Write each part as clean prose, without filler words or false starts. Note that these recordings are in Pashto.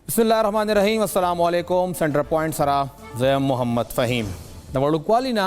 بسم الله الرحمن الرحیم. السلام علیکم. سنټر پوینټ سره زه محمد فهیم. د وړوکوالینا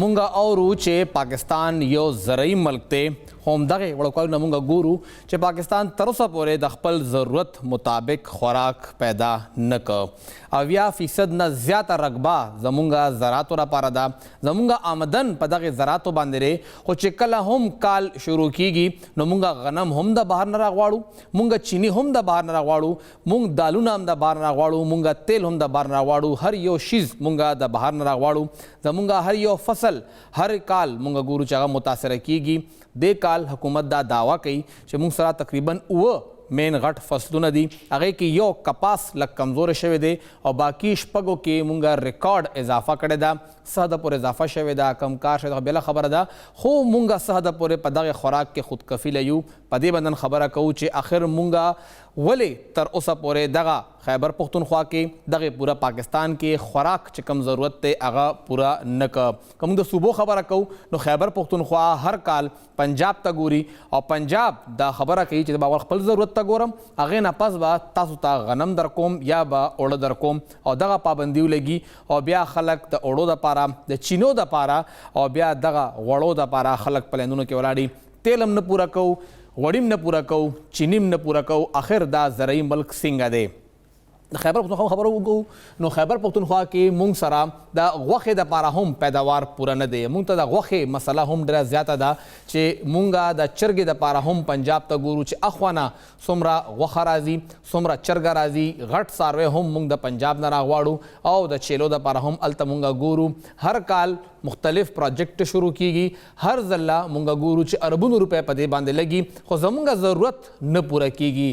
مونږه اورو چې پاکستان یو زرعي ملک دی، خو همدغه وړوکوالینا مونږه ګورو چې پاکستان تر اوسه پورې د خپل ضرورت مطابق خوراک پیدا نه کړ. 80% نه زیاته رقبه زمونږه زراعتو لپاره ده. زمونږه آمدن په دغه زراعتو باندې دی، خو چې کله هم کال شروع کیږي نو مونږه غنم هم د بهر نه راغواړو، مونږه چینی هم د بهر نه راغواړو، مونږ دالونه هم د بهر نه راغواړو، مونږه تیل هم د بهر نه راغواړو، هر یو شیز مونږه د بهر نه راغواړو. زمونږه هر یو فصل هر کال مونږه ګورو چې هغه متاثره کیږي. دې کال حکومت دا دعوه کوي چې مونږ سره تقریبا 9 مین غټ فصلونه دي، هغه کې یو کپاس لږ کمزور شوی دی او باقي شپږو کې مونږه ریکارډ اضافه کړی ده، څه حده پورې اضافه شوې ده، کم کار شوی ده بله خبره ده، خو مونږه څه حده پورې په دغه خوراک کې خودکفیله یو. په دې باندې خبره کوو چې آخر مونږه ولې تر اوسه پورې دغه خیبر پختونخوا کې دغه پورا پاکستان کې خوراک چې کم ضرورت دی هغه پورا نه که موږ د صوبو خبره کوو نو خیبر پختونخوا هر کال پنجاب ته ګوري او پنجاب دا خبره کوي چې به خپل ضرورت ته ګورم، هغې نه پس به تاسو ته غنم در کوم یا به اوړه در کوم او دغه پابندي ولګي او بیا خلک د اوړو دپاره د چینو دپاره او بیا دغه غوړو دپاره خلک په لینونو کې ولاړي. تیل هم نه پوره کوو، غوړیم نه پوره کوو، چینیم نه پوره کوو، آخر دا زرعي ملک څنګه دی. د خیبر پختونخوا خبره وکړو نو خیبر پختونخوا کې مونږ سره د غوښې دپاره هم پیداوار پوره نه دی. مونږ ته د غوښې مسله هم ډېره زیاته ده چې مونږه د چرګې دپاره هم پنجاب ته ګورو چې اخوانه څومره غوښه راځي، څومره چرګه راځي، غټ څاروی هم مونږ د پنجاب نه راغواړو او د چیلو دپاره هم هلته مونږه ګورو. هر کال مختلف پروجیکټ شروع کیږي، هر ځله مونږه ګورو چې اربونو روپۍ په دې باندې لګي، خو زمونږه ضرورت نه پوره کیږي.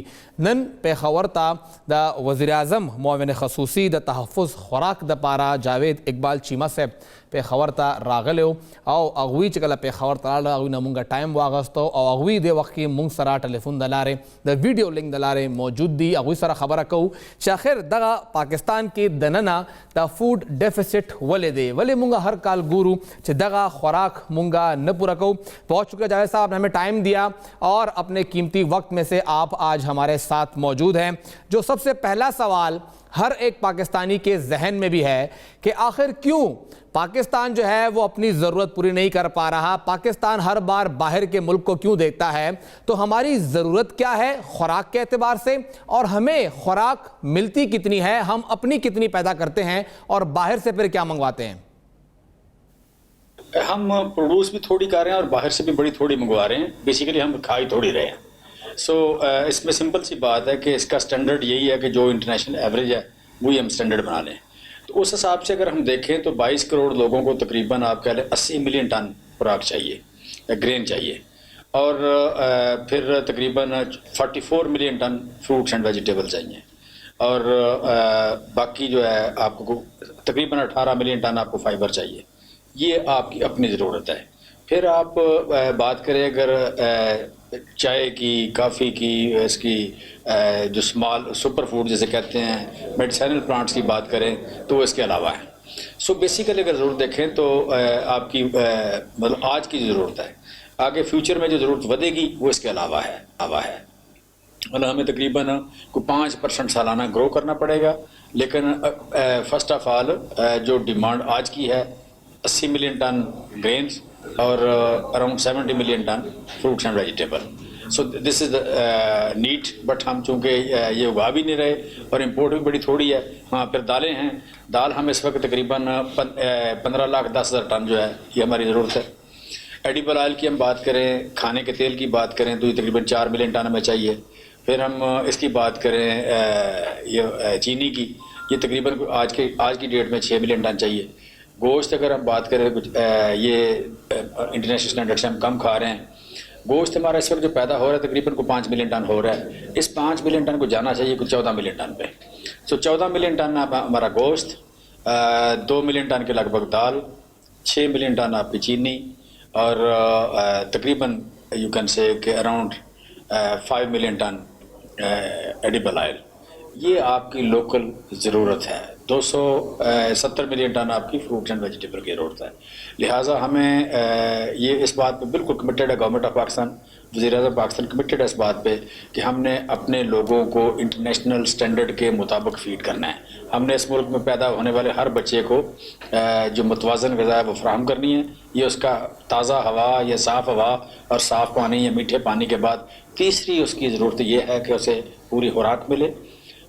نن پیښور ته د وزیر اعظم معاون خصوصي د تحفظ خوراک دپاره جاوید اقبال چیمه صاحب پیښور ته راغلی او هغوی چې کله پیښور ته راغله هغوی نه مونږه ټایم واغستو او هغوی دې وخت کې مونږ سره ټلیفون د لارې د ویډیو لینک د لارې موجود دي. هغوی سره خبره کوو چې آخر دغه پاکستان کې دننه د فوډ ډیفیسټ ولې دی، ولې مونږ ہر کال گورو چې دغا خوراک مونگا نہ پورا کو. بہت شکریہ جاوید صاحب نے ہمیں ٹائم دیا اور اپنے قیمتی وقت میں سے آپ آج ہمارے ساتھ موجود ہیں. جو سب سے پہلا سوال ہر ایک پاکستانی کے ذہن میں بھی ہے کہ آخر کیوں پاکستان جو ہے وہ اپنی ضرورت پوری نہیں کر پا رہا، پاکستان ہر بار باہر کے ملک کو کیوں دیکھتا ہے، تو ہماری ضرورت کیا ہے خوراک کے اعتبار سے اور ہمیں خوراک ملتی کتنی ہے، ہم اپنی کتنی پیدا کرتے ہیں اور باہر سے پھر کیا منگواتے ہیں؟ ہم پروڈیوس بھی تھوڑی کر رہے ہیں اور باہر سے بھی بڑی تھوڑی منگوا رہے ہیں. بیسیکلی ہم کھا ہی تھوڑی رہے ہیں. اس میں سمپل سی بات ہے کہ اس کا سٹینڈرڈ یہی ہے کہ جو انٹرنیشنل ایوریج ہے وہی ہم سٹینڈرڈ بنا لیں. تو اس حساب سے اگر ہم دیکھیں تو 22 کروڑ لوگوں کو تقریباً آپ کہہ لیں 80 ملین ٹن خوراک چاہیے، گرین چاہیے، اور پھر تقریباً 44 ملین ٹن فروٹس اینڈ ویجیٹیبل چاہیے، اور باقی جو ہے آپ کو تقریباً 18 ملین ٹن آپ کو فائبر چاہیے. یہ آپ کی اپنی ضرورت ہے. پھر آپ بات کریں اگر چائے کی، کافی کی، اس کی جو اسمال سپر فوڈ جیسے کہتے ہیں، میڈیسینل پلانٹس کی بات کریں تو وہ اس کے علاوہ ہے. سو بیسیکلی اگر ضرورت دیکھیں تو آپ کی مطلب آج کی ضرورت ہے، آگے فیوچر میں جو ضرورت ودے گی وہ اس کے علاوہ ہے. مطلب ہمیں تقریباً کوئی 5% سالانہ گرو کرنا پڑے گا. لیکن فرسٹ آف آل جو ڈیمانڈ آج کی ہے 80 ملین ٹن گرینز اور اراؤنڈ 70 ملین ٹن فروٹس اینڈ ویجیٹیبل. سو دس از نیٹ، بٹ ہم چونکہ یہ اگا بھی نہیں رہے اور امپورٹ بھی بڑی تھوڑی ہے. ہاں پھر دالیں ہیں، دال ہم اس وقت تقریباً 15,10,000 ٹن جو ہے یہ ہماری ضرورت ہے. ایڈیبل آئل کی ہم بات کریں، کھانے کے تیل کی بات کریں تو یہ تقریباً 4 ملین ٹن ہمیں چاہیے. پھر ہم اس کی بات کریں یہ چینی کی، یہ تقریباً آج کی ڈیٹ میں 6 ملین ٹن چاہیے. گوشت اگر ہم بات کریں یہ انٹرنیشنل اسٹینڈرڈ سے ہم کم کھا رہے ہیں. گوشت ہمارا اس وقت جو پیدا ہو رہا ہے تقریباً کو 5 ملین ٹن ہو رہا ہے. اس 5 ملین ٹن کو جانا چاہیے کچھ 14 ملین ٹن پہ. سو 14 ملین ٹن ہمارا گوشت، 2 ملین ٹن کے لگ بھگ دال، 6 ملین ٹن آپ کی چینی، اور تقریباً یو کین سے کہ اراؤنڈ 5 ملین ٹن ایڈیبل آئل. یہ آپ کی لوکل ضرورت ہے. 270 ملین ٹن آپ کی فروٹس اینڈ ویجیٹیبل کی ضرورت ہے. لہٰذا ہمیں یہ اس بات پہ بالکل کمیٹیڈ ہے گورنمنٹ آف پاکستان, وزیر اعظم پاکستان کمیٹیڈ ہے اس بات پہ کہ ہم نے اپنے لوگوں کو انٹرنیشنل سٹینڈرڈ کے مطابق فیڈ کرنا ہے. ہم نے اس ملک میں پیدا ہونے والے ہر بچے کو جو متوازن غذا ہے وہ فراہم کرنی ہے. یہ اس کا تازہ ہوا یا صاف ہوا اور صاف پانی یا میٹھے پانی کے بعد تیسری اس کی ضرورت یہ ہے کہ اسے پوری خوراک ملے.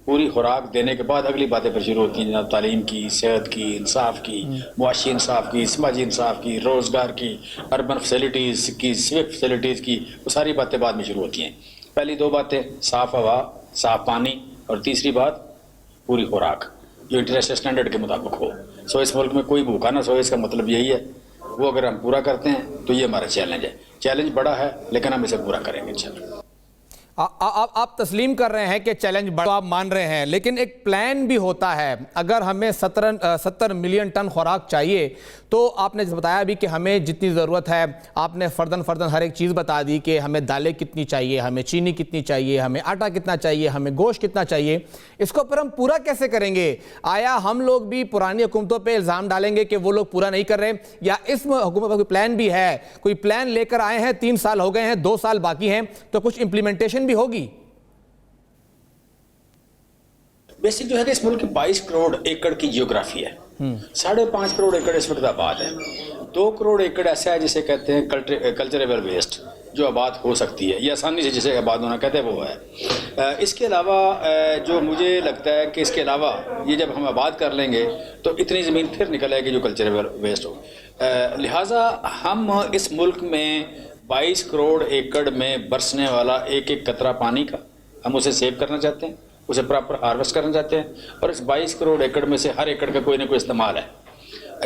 پوری خوراک دینے کے بعد اگلی باتیں پھر شروع ہوتی ہیں جناب, تعلیم کی, صحت کی, انصاف کی, معاشی انصاف کی, سماجی انصاف کی, روزگار کی, اربن فیسلٹیز کی, سوک فیسلٹیز کی, وہ ساری باتیں بعد میں شروع ہوتی ہیں. پہلی دو باتیں صاف ہوا, صاف پانی, اور تیسری بات پوری خوراک جو انٹرنیشنل اسٹینڈرڈ کے مطابق ہو. سو اس ملک میں کوئی بھوکا نہ سوئے, اس کا مطلب یہی ہے. وہ اگر ہم پورا کرتے ہیں تو یہ ہمارا چیلنج ہے. چیلنج بڑا ہے لیکن ہم اسے پورا کریں گے انشاءاللہ. آپ تسلیم کر رہے ہیں کہ چیلنج بڑا, آپ مان رہے ہیں, لیکن ایک پلان بھی ہوتا ہے. اگر ہمیں 70 ملین ٹن خوراک چاہیے تو آپ نے بتایا بھی کہ ہمیں جتنی ضرورت ہے, آپ نے فردن ہر ایک چیز بتا دی کہ ہمیں دالیں کتنی چاہیے, ہمیں چینی کتنی چاہیے, ہمیں آٹا کتنا چاہیے, ہمیں گوشت کتنا چاہیے. اس کو پھر ہم پورا کیسے کریں گے؟ آیا ہم لوگ بھی پرانی حکومتوں پہ الزام ڈالیں گے کہ وہ لوگ پورا نہیں کر رہے, یا اس حکومت کا کوئی پلان بھی ہے؟ کوئی پلان لے کر آئے ہیں, 3 سال ہو گئے ہیں, 2 سال باقی ہیں, تو کچھ امپلیمنٹیشن بھی ہوگی؟ بیسک جو ہے کہ اس ملک کی 22 کروڑ ایکڑ کی جیوگرافی ہے. 5.5 کروڑ ایکڑ اس وقت آباد ہے. 2 کروڑ ایکڑ ایسا ہے جسے کہتے ہیں کلچریبل ویسٹ, جو آباد ہو سکتی ہے یا آسانی سے جسے آباد ہونا کہتے ہیں وہ ہے. اس کے علاوہ جو مجھے لگتا ہے کہ اس کے علاوہ یہ جب ہم آباد کر لیں گے تو اتنی زمین پھر نکل آئے گی جو کلچریبل ویسٹ ہو. لہٰذا ہم اس ملک میں 22 کروڑ ایکڑ میں برسنے والا ایک ایک قطرہ پانی کا ہم اسے سیو کرنا چاہتے ہیں, اسے پراپر ہارویسٹ کرنا چاہتے ہیں. اور اس 22 کروڑ ایکڑ میں سے ہر ایکڑ کا کوئی نہ کوئی استعمال ہے.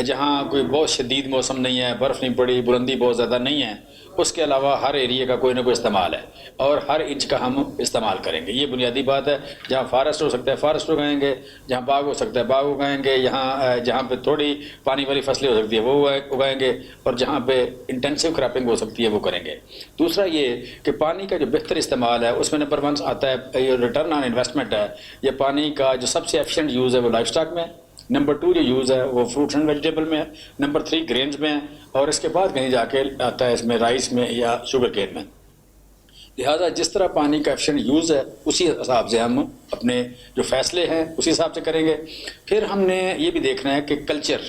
جہاں کوئی بہت شدید موسم نہیں ہے, برف نہیں پڑی, بلندی بہت زیادہ نہیں ہے, اس کے علاوہ ہر ایریے کا کوئی نہ کوئی استعمال ہے, اور ہر انچ کا ہم استعمال کریں گے. یہ بنیادی بات ہے. جہاں فارسٹ ہو سکتا ہے فارسٹ اگائیں گے, جہاں باغ ہو سکتا ہے باغ اگائیں گے, جہاں پہ تھوڑی پانی والی فصلیں ہو سکتی ہے وہ اگائیں گے, اور جہاں پہ انٹینسیو کراپنگ ہو سکتی ہے وہ کریں گے. دوسرا یہ کہ پانی کا جو بہتر استعمال ہے اس میں نمبر 1 آتا ہے یہ ریٹرن آن انویسٹمنٹ ہے. یہ پانی کا جو سب سے ایفیشینٹ یوز ہے وہ لائف سٹاک میں ہے. نمبر 2 جو یوز ہے وہ فروٹس اینڈ ویجیٹیبل میں ہے. نمبر 3 گرینز میں ہے, اور اس کے بعد کہیں جا کے آتا ہے اس میں رائس میں یا شوگر کین میں. لہٰذا جس طرح پانی کا ایفیشینٹ یوز ہے اسی حساب سے ہم اپنے جو فیصلے ہیں اسی حساب سے کریں گے. پھر ہم نے یہ بھی دیکھنا ہے کہ کلچر,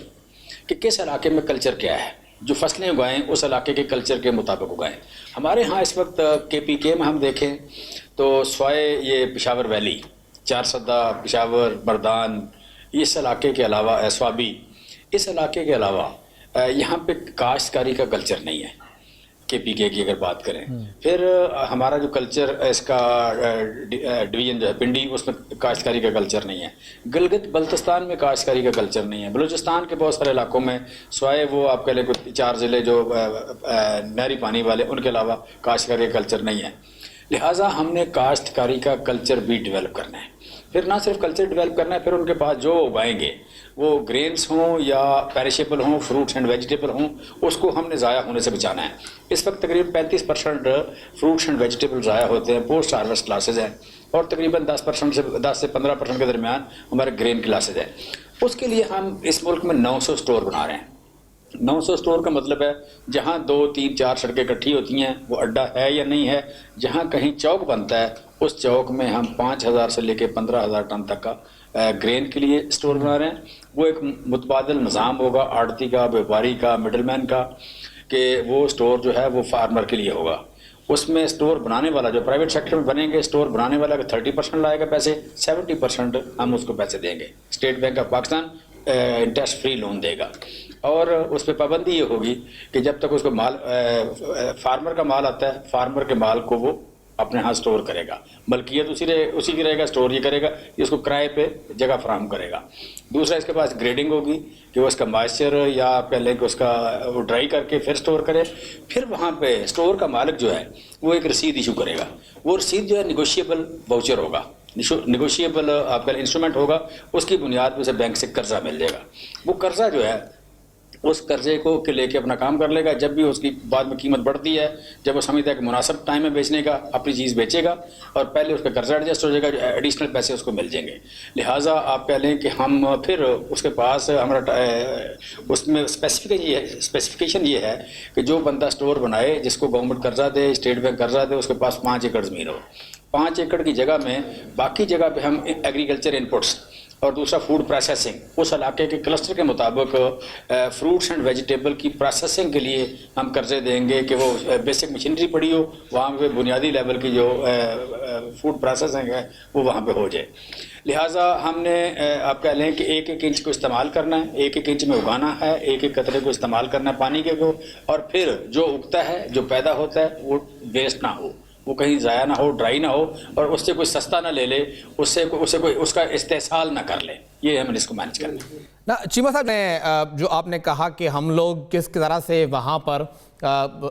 کہ کس علاقے میں کلچر کیا ہے, جو فصلیں اگائیں اس علاقے کے کلچر کے مطابق اگائیں. ہمارے ہاں اس وقت KPK میں ہم دیکھیں تو سوائے یہ پشاور ویلی, 4 سدہ, پشاور, بردان, اس علاقے کے علاوہ سوابی, اس علاقے کے علاوہ یہاں پہ کاشتکاری کا کلچر نہیں ہے. KPK کی اگر بات کریں, پھر ہمارا جو کلچر اس کا ڈویژن جو ہے پنڈی, اس میں کاشتکاری کا کلچر نہیں ہے. گلگت بلتستان میں کاشتکاری کا کلچر نہیں ہے. بلوچستان کے بہت سارے علاقوں میں سوائے وہ آپ کہہ لیں 4 ضلع جو نہری پانی والے, ان کے علاوہ کاشتکاری کا کلچر نہیں ہے. لہٰذا ہم نے کاشتکاری کا کلچر بھی ڈیولپ کرنا ہے. پھر نہ صرف کلچر ڈیولپ کرنا ہے, پھر ان کے پاس جو اگائیں گے وہ گرینز ہوں یا پیرشیبل ہوں, فروٹس اینڈ ویجیٹیبل ہوں, اس کو ہم نے ضائع ہونے سے بچانا ہے. اس وقت تقریباً 35% فروٹس اینڈ ویجیٹیبل ضائع ہوتے ہیں, پوسٹ ہارویسٹ کلاسز ہیں, اور تقریباً 10% سے 15% کے درمیان ہمارے گرین کلاسز ہیں. اس کے لیے ہم اس ملک میں 900 سٹور بنا رہے ہیں. 900 سٹور کا مطلب ہے جہاں 2, 3, 4 سڑکیں اکٹھی ہوتی ہیں وہ اڈا ہے یا نہیں ہے. جہاں کہیں چوک بنتا ہے اس چوک میں ہم 5,000 سے لے کے 15,000 ٹن تک کا گرین کے لیے سٹور بنا رہے ہیں. وہ ایک متبادل نظام ہوگا آڑتی کا, بیوپاری کا, مڈل مین کا, کہ وہ سٹور جو ہے وہ فارمر کے لیے ہوگا. اس میں سٹور بنانے والا جو پرائیویٹ سیکٹر میں بنیں گے, سٹور بنانے والا 30% لائے گا پیسے, 70% ہم اس کو پیسے دیں گے. اسٹیٹ بینک آف پاکستان انٹرسٹ فری لون دے گا. اور اس پہ پابندی یہ ہوگی کہ جب تک اس کو مال فارمر کا مال آتا ہے, فارمر کے مال کو وہ اپنے ہاں سٹور کرے گا. ملکیت اسی کی رہے گا, سٹور یہ کرے گا, اس کو کرائے پہ جگہ فراہم کرے گا. دوسرا اس کے پاس گریڈنگ ہوگی کہ وہ اس کا مائسچر یا آپ کہہ لیں کہ اس کا وہ ڈرائی کر کے پھر سٹور کرے. پھر وہاں پہ سٹور کا مالک جو ہے وہ ایک رسید ایشو کرے گا. وہ رسید جو ہے نیگوشیبل واؤچر ہوگا, نیگوشیبل آپ کا انسٹرومنٹ ہوگا. اس کی بنیاد پہ اسے بینک سے قرضہ مل جائے گا. وہ قرضہ جو ہے اس قرضے کو کے لے کے اپنا کام کر لے گا. جب بھی اس کی بعد میں قیمت بڑھتی ہے, جب وہ سمجھتا ہے کہ مناسب ٹائم ہے بیچنے کا, اپنی چیز بیچے گا اور پہلے اس کا قرضہ ایڈجسٹ ہو جائے گا, ایڈیشنل پیسے اس کو مل جائیں گے. لہٰذا آپ کہہ لیں کہ ہم پھر اس کے پاس ہمارا اس میں اسپیسیفکیشن یہ ہے کہ جو بندہ اسٹور بنائے, جس کو گورنمنٹ قرضہ دے, اسٹیٹ بینک قرضہ دے, اس کے پاس 5 ایکڑ زمین ہو. 5 ایکڑ کی جگہ میں باقی جگہ پہ ہم ایگریکلچر انپٹس اور دوسرا فوڈ پروسیسنگ, اس علاقے کے کلسٹر کے مطابق فروٹس اینڈ ویجیٹیبل کی پروسیسنگ کے لیے ہم قرضے دیں گے کہ وہ بیسک مشینری پڑی ہو, وہاں پہ بنیادی لیول کی جو فوڈ پروسیسنگ ہے وہ وہاں پہ ہو جائے. لہٰذا ہم نے آپ کہہ لیں کہ 1-1 انچ کو استعمال کرنا ہے, 1-1 انچ میں اگانا ہے, 1-1 قطرے کو استعمال کرنا ہے پانی کے کو, اور پھر جو اگتا ہے, جو پیدا ہوتا ہے, وہ ویسٹ نہ ہو, وہ کہیں ضائع نہ ہو, ڈرائی نہ ہو, اور اس سے کوئی سستا نہ لے لے, اس سے کوئی اس کا استحصال نہ کر لے. یہ ہم نے اس کو مینج کرنا ہے. نا چیمہ صاحب نے جو آپ نے کہا کہ ہم لوگ کس طرح سے وہاں پر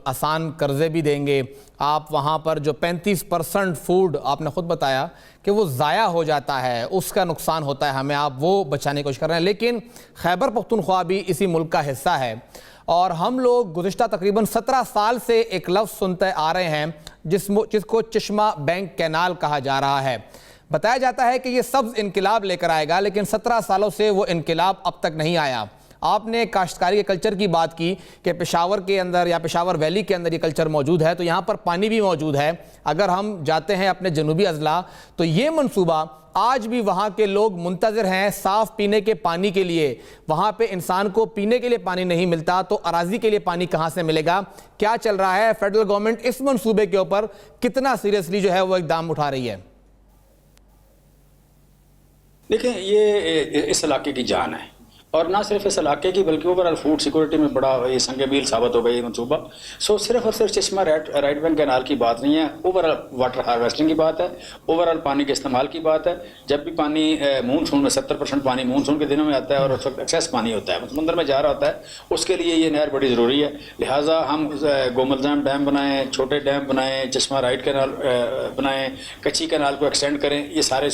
آسان قرضے بھی دیں گے, آپ وہاں پر جو 35% فوڈ آپ نے خود بتایا کہ وہ ضائع ہو جاتا ہے, اس کا نقصان ہوتا ہے ہمیں, آپ وہ بچانے کی کوشش کر رہے ہیں. لیکن خیبر پختونخوا بھی اسی ملک کا حصہ ہے, اور ہم لوگ گزشتہ تقریباً 17 سال سے ایک لفظ سنتے آ رہے ہیں جس کو چشمہ بینک کینال کہا جا رہا ہے. بتایا جاتا ہے کہ یہ سبز انقلاب لے کر آئے گا, لیکن 17 سالوں سے وہ انقلاب اب تک نہیں آیا. آپ نے کاشتکاری کے کلچر کی بات کی کہ پشاور کے اندر یا پشاور ویلی کے اندر یہ کلچر موجود ہے, تو یہاں پر پانی بھی موجود ہے. اگر ہم جاتے ہیں اپنے جنوبی اضلاع تو یہ منصوبہ آج بھی وہاں کے لوگ منتظر ہیں صاف پینے کے پانی کے لیے. وہاں پہ انسان کو پینے کے لیے پانی نہیں ملتا, تو اراضی کے لیے پانی کہاں سے ملے گا؟ کیا چل رہا ہے؟ فیڈرل گورنمنٹ اس منصوبے کے اوپر کتنا سیریسلی جو ہے وہ اقدام اٹھا رہی ہے؟ دیکھیں, یہ اس علاقے کی جان ہے, اور نہ صرف اس علاقے کی بلکہ اوورآل فوڈ سیکورٹی میں بڑا یہ سنگ میل ثابت ہو گئی یہ منصوبہ. صرف اور صرف چشمہ رائٹ بینک کینال کی بات نہیں ہے, اوورآل واٹر ہارویسٹنگ کی بات ہے, اوورآل پانی کے استعمال کی بات ہے. جب بھی پانی مونسون میں 70% پانی مونسون کے دنوں میں آتا ہے اور اس وقت ایکسیس پانی ہوتا ہے, سمندر میں جا رہا ہوتا ہے, اس کے لیے یہ نہر بڑی ضروری ہے. لہٰذا ہم گوملزام ڈیم بنائیں, چھوٹے ڈیم بنائیں, چشمہ رائٹ کینال بنائیں, کچی کینال کو ایکسٹینڈ کریں, یہ سارے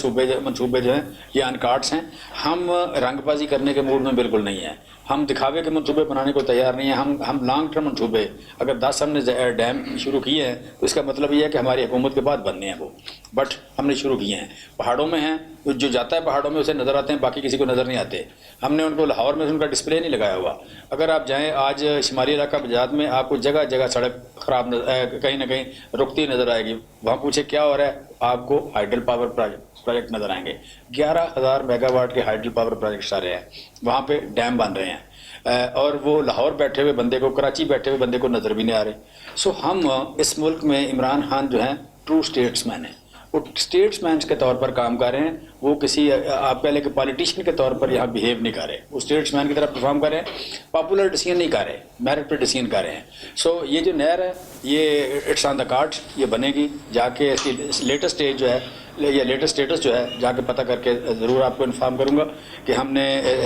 منصوبے جو ہیں یہ ان کارڈس ہیں. ہم رنگ بازی کرنے کے موڈ میں بالکل نہیں ہے, ہم دکھاوے کے منصوبے بنانے کو تیار نہیں ہیں. ہم لانگ ٹرم منصوبے, اگر 10 ہم نے ڈیم شروع کیے ہیں تو اس کا مطلب یہ ہے کہ ہماری حکومت کے بعد بننے ہیں وہ, بٹ ہم نے شروع کیے ہیں. پہاڑوں میں ہیں, جو جاتا ہے پہاڑوں میں اسے نظر آتے ہیں, باقی کسی کو نظر نہیں آتے. ہم نے ان کو لاہور میں ان کا ڈسپلے نہیں لگایا ہوا. اگر آپ جائیں آج شمالی علاقہ بجات میں, آپ کو جگہ جگہ سڑک خراب کہیں نہ کہیں رکتی نظر آئے گی. وہاں پوچھے کیا ہو رہا ہے, آپ کو ہائیڈل پاور پروجیکٹ نظر آئیں گے. 11,000 میگا واٹ کے ہائیڈل پاور پروجیکٹس آ رہے ہیں, وہاں پہ ڈیم بن رہے ہیں, اور وہ لاہور بیٹھے ہوئے بندے کو, کراچی بیٹھے ہوئے بندے کو نظر بھی نہیں آ رہے. سو ہم اس ملک میں عمران خان جو ہیں ٹرو اسٹیٹس مین ہیں, وہ اسٹیٹس مینس کے طور پر کام کر رہے ہیں. وہ کسی آپ کہہ لیں کہ پالیٹیشین کے طور پر یہاں بیہیو نہیں کر رہے, وہ اسٹیٹس مین کی طرح پرفارم کر رہے ہیں. پاپولر ڈیسیژن نہیں کر رہے, میرٹ پہ ڈیسیژن کر رہے ہیں. سو یہ جو نہر ہے یہ اٹس آن دا کارڈ, یہ بنے گی. جا کے اس کی لیٹسٹ اسٹیج جو ہے یا لیٹسٹ اسٹیٹس جو ہے جا کے پتہ کر کے ضرور آپ کو انفارم کروں گا کہ ہم نے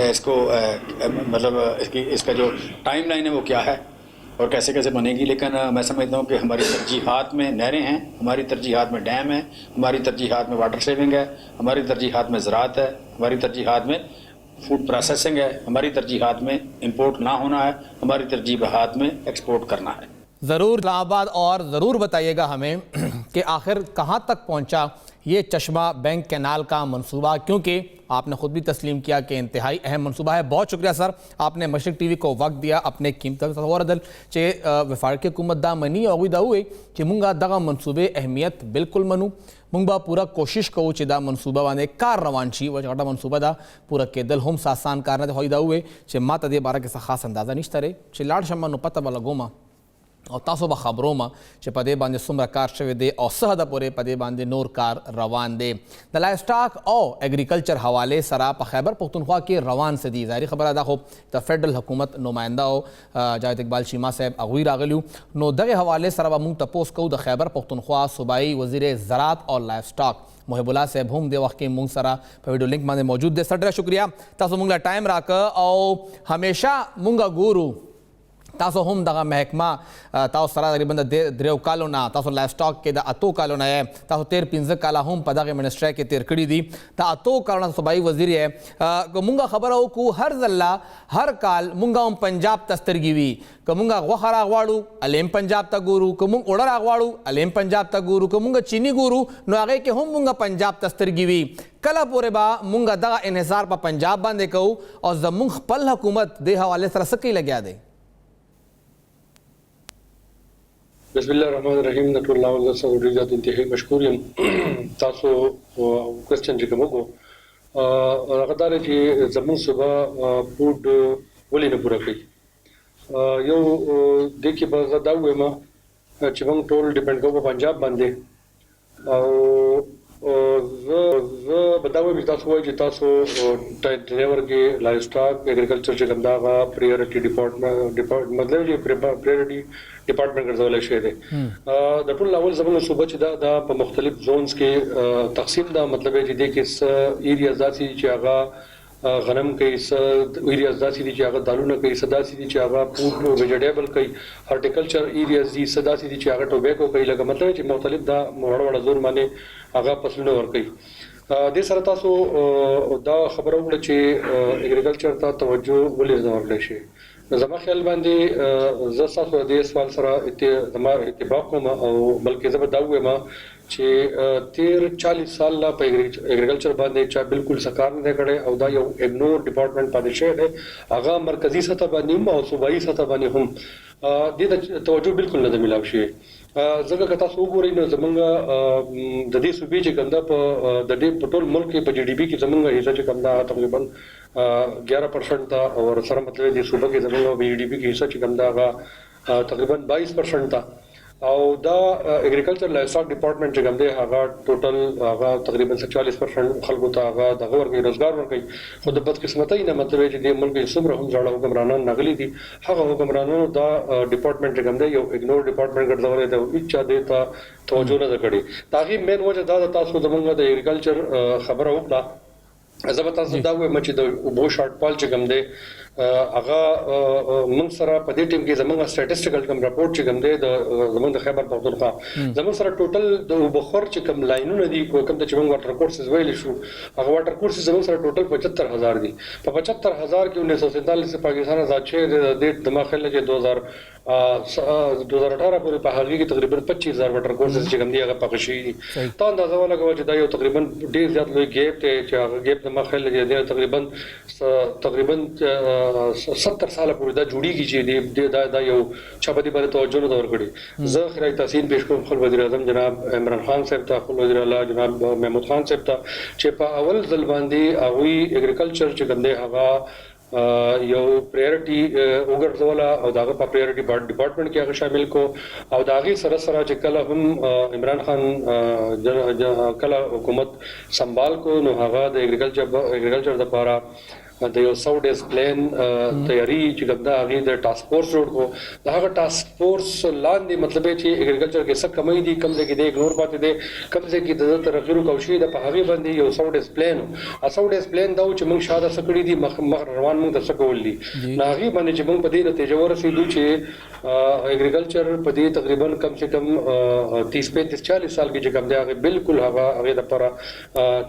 اس کو مطلب اس کا جو ٹائم لائن ہے وہ کیا ہے اور کیسے کیسے بنے گی. لیکن میں سمجھتا ہوں کہ ہماری ترجیحات میں نہریں ہیں, ہماری ترجیحات میں ڈیم ہیں, ہماری ترجیحات میں واٹر سیونگ ہے, ہماری ترجیحات میں زراعت ہے, ہماری ترجیحات میں فوڈ پروسیسنگ ہے, ہماری ترجیحات میں امپورٹ نہ ہونا ہے, ہماری ترجیحات میں ایکسپورٹ کرنا ہے. ضرور اسلام آباد, اور ضرور بتائیے گا ہمیں کہ آخر کہاں تک پہنچا یہ چشمہ بینک کینال کا منصوبہ, کیونکہ آپ نے خود بھی تسلیم کیا کہ انتہائی اہم منصوبہ ہے. بہت شکریہ سر, آپ نے مشرق ٹی وی کو وقت دیا, اپنے قیمتی تصور دل چے وفاقی حکومت دا منی اوی دا ہوئے کہ منگا دغا منصوبے اہمیت بالکل منو, منگ با پورا کوشش کو چے دا منصوبہ وانے کار روان چی و چکٹا منصوبہ دا پورا کے دل ہم ساسان کارنا دے ہوئی دا ہوئے چے ما تا دے بارا کے سا خاص اندازہ نشتا رہے چے لاڑ شما نو پتہ بالا گوما او تاسو به خبرو ما چې په دې باندې څومره کار شوی دی او څه حده پورې په دې باندې نور کار روان دی. د لایف سټاک او ایگریکلچر حوالې سره په خیبر پختونخوا کې روان څه دي. ظاهري خبره ده خو د فیډرل حکومت نماینده او جاوید اقبال چیمه صاحب هغوی راغلیو, نو دغه حوالې سره به موږ تپوس کوو د خیبر پختونخوا صوبایي وزیر زراعت او لایف سټاک محب الله صاحب هم د وخت کې موږ سره په ویډیو لینک باندې موجود دی. سر ډېره شکریه تاسو موږ له ټایم راکړه او همیشه موږ ګورو تاسو هم دغه محکمه تاسو سره تقریبا د دریو کالو نه تاسو لایف سټاک کې د اتو کالو نه تاسو 13-15 کاله هم په دغه منسټري کې تیر کړی دي د اتو کالو نه صوبایي وزیر یې کومه خبره وکړو هر ځله هر کال مونږ هم پنجاب تسترګي وي کومه غوخه راغواړو الیم پنجاب ته ګورو کوم اوړه راغواړو الیم پنجاب ته ګورو کومه چینی ګورو نو هغه کې هم مونږ پنجاب تسترګي وي کله پورې با مونږ دغه انحصار په پنجاب باندې کوو او زمونږ خپل حکومت د حواله سره سکی لګیا دی بسم الله الرحمن الرحیم د ټول لاول سره ډیره انتهایی مشکور یم تاسو کوېسچن چې کومو هغه دا چې زموږ صوبه فود ولې نه پوره کوي یو د کې به دا وایم چې موږ ټول ډیپند کوو په پنجاب باندې او زه به دا وایم چې تاسو وایي چې تاسو ډرایور کې لایف سټاک اګریکلچر چې کوم دا پریورټي ډپارټمنټ مطلب چې پریورټي ډپارټمنټ ګرځول شوی دی د ټول اول زموږ صوبه چې دا په مختلف زونز کې تقسیم دا مطلب چې د کې ایریاز داسي چې هغه غنم کوي ایریاز داسي چې هغه دالونه کوي داسي چې هغه فود ویجیټیبل کوي هارټیکلچر ایریاز دي داسي چې هغه ټوبیکو کوي لکه مطلب چې مختلف دا وړ زون باندې هغه فصلونه ور کوي د سره تاسو دا خبره وکړه چې اګریکلچر ته توجه ولې نه ورکړل شي زما خیال باندې زه تاسو د سوال سره زما اتفاق کوم او بلکې زه به دا وایم چې 40 سال لا په اګریکلچر باندې چې بالکل سکار نه کړي او دا یو اګنور ډپارټمنټ پاتې شوی دی هغه مرکزی سطح باندې او صوبایي سطح باندې هم د توجه بالکل نه ملاوي شي ځکه که تاسو وګورئ نو زمونږ د دې صوبې چې کوم دا په د دې په ټول ملک کې په جی ډي پي کې زمونږ حصہ چې کوم دا تقریبا 11% تا او سره مطلب د صوبې کې زمونږ په جی ډي پي کې حصہ چې کوم دا هغه تقریبا 22% تا او دا اګریکلچر لایف سټاک ډپارټمنټ چې کوم دی هغه ټوټل هغه تقریبا 40% خلکو ته هغه دغه ورکوي روزګار ورکوي خو د بدقسمتۍ نه مطلب چې د ملک څومره هم ځاړه حکمرانان نغلي دي هغه حکمرانانو دا ډپارټمنټ چې کوم دی یو اګنور ډپارټمنټ ګرځولې دی هیڅ چا دې ته توجه نه کړې تاغي مین وجه دا تاسو زمونږ د اګریکلچر خبره وکړه زه به تاسو دا وایم چې د اوبو شارټ فال چې کوم دی هغه موږ سره په دې ټیم کې زموږ سټیټسټیکل کوم راپورټ چې کوم دی د زموږ د خیبر پختونخوا زموږ سره ټوټل د بخور چې کوم لاینونه دي کوم ته چې موږ واټر کورسز ویل شو هغه واټر کورسز زموږ سره ټوټل 75000 دي په 75000 کې 1947 سے پاکستان آزاد شوی د دماغ خل چې 2018 پورې په هغه کې تقریبا 25000 واټر کورسز چې کوم دی هغه پاک شي ته اندازه ولګوي چې دا یو تقریبا ډیر زیات لوی ګیپ ته چې هغه ګیپ دماغ خل چې تقریبا 70 سال پورې دا جوړیږي چې دا یو چا په دې باندې توجه نه ورکړي زه خیرای تحسین پیش کوم خپل وزیر اعظم جناب عمران خان صاحب ته خپل وزیر اعلی جناب محمود خان صاحب ته چې په اول ځل باندې هغه اګریکلچر چې ګنده هغه یو پریورټي وګرځولا او داغه په پریورټي ډپارټمنټ کې هغه شامل کو او داغه سره سره چې کله هم عمران خان کله حکومت سنبال کو نو هغه د اګریکلچر د لپاره د یو 100 ډیز پلان تیاری چې کوم دا هغه د ټاسک فورس جوړ کو دا هغه ټاسک فورس لاندې مطلب چې اګریکلچر کې څه کمی دي کم ځای کې د اګنور پاتې دي کم ځای کې د ترغیر کوشش د په هغه باندې یو 100 ډیز پلان 100 ډیز پلان دا چې موږ شاده سکړی دي مخ روان موږ د سکول دي نه هغه باندې چې موږ په دې نتیجه ورسېدو چې اګریکلچر په دې تقریبا کم سے کم 30-35-40 سال کې چې کوم دی هغه بالکل هغه د لپاره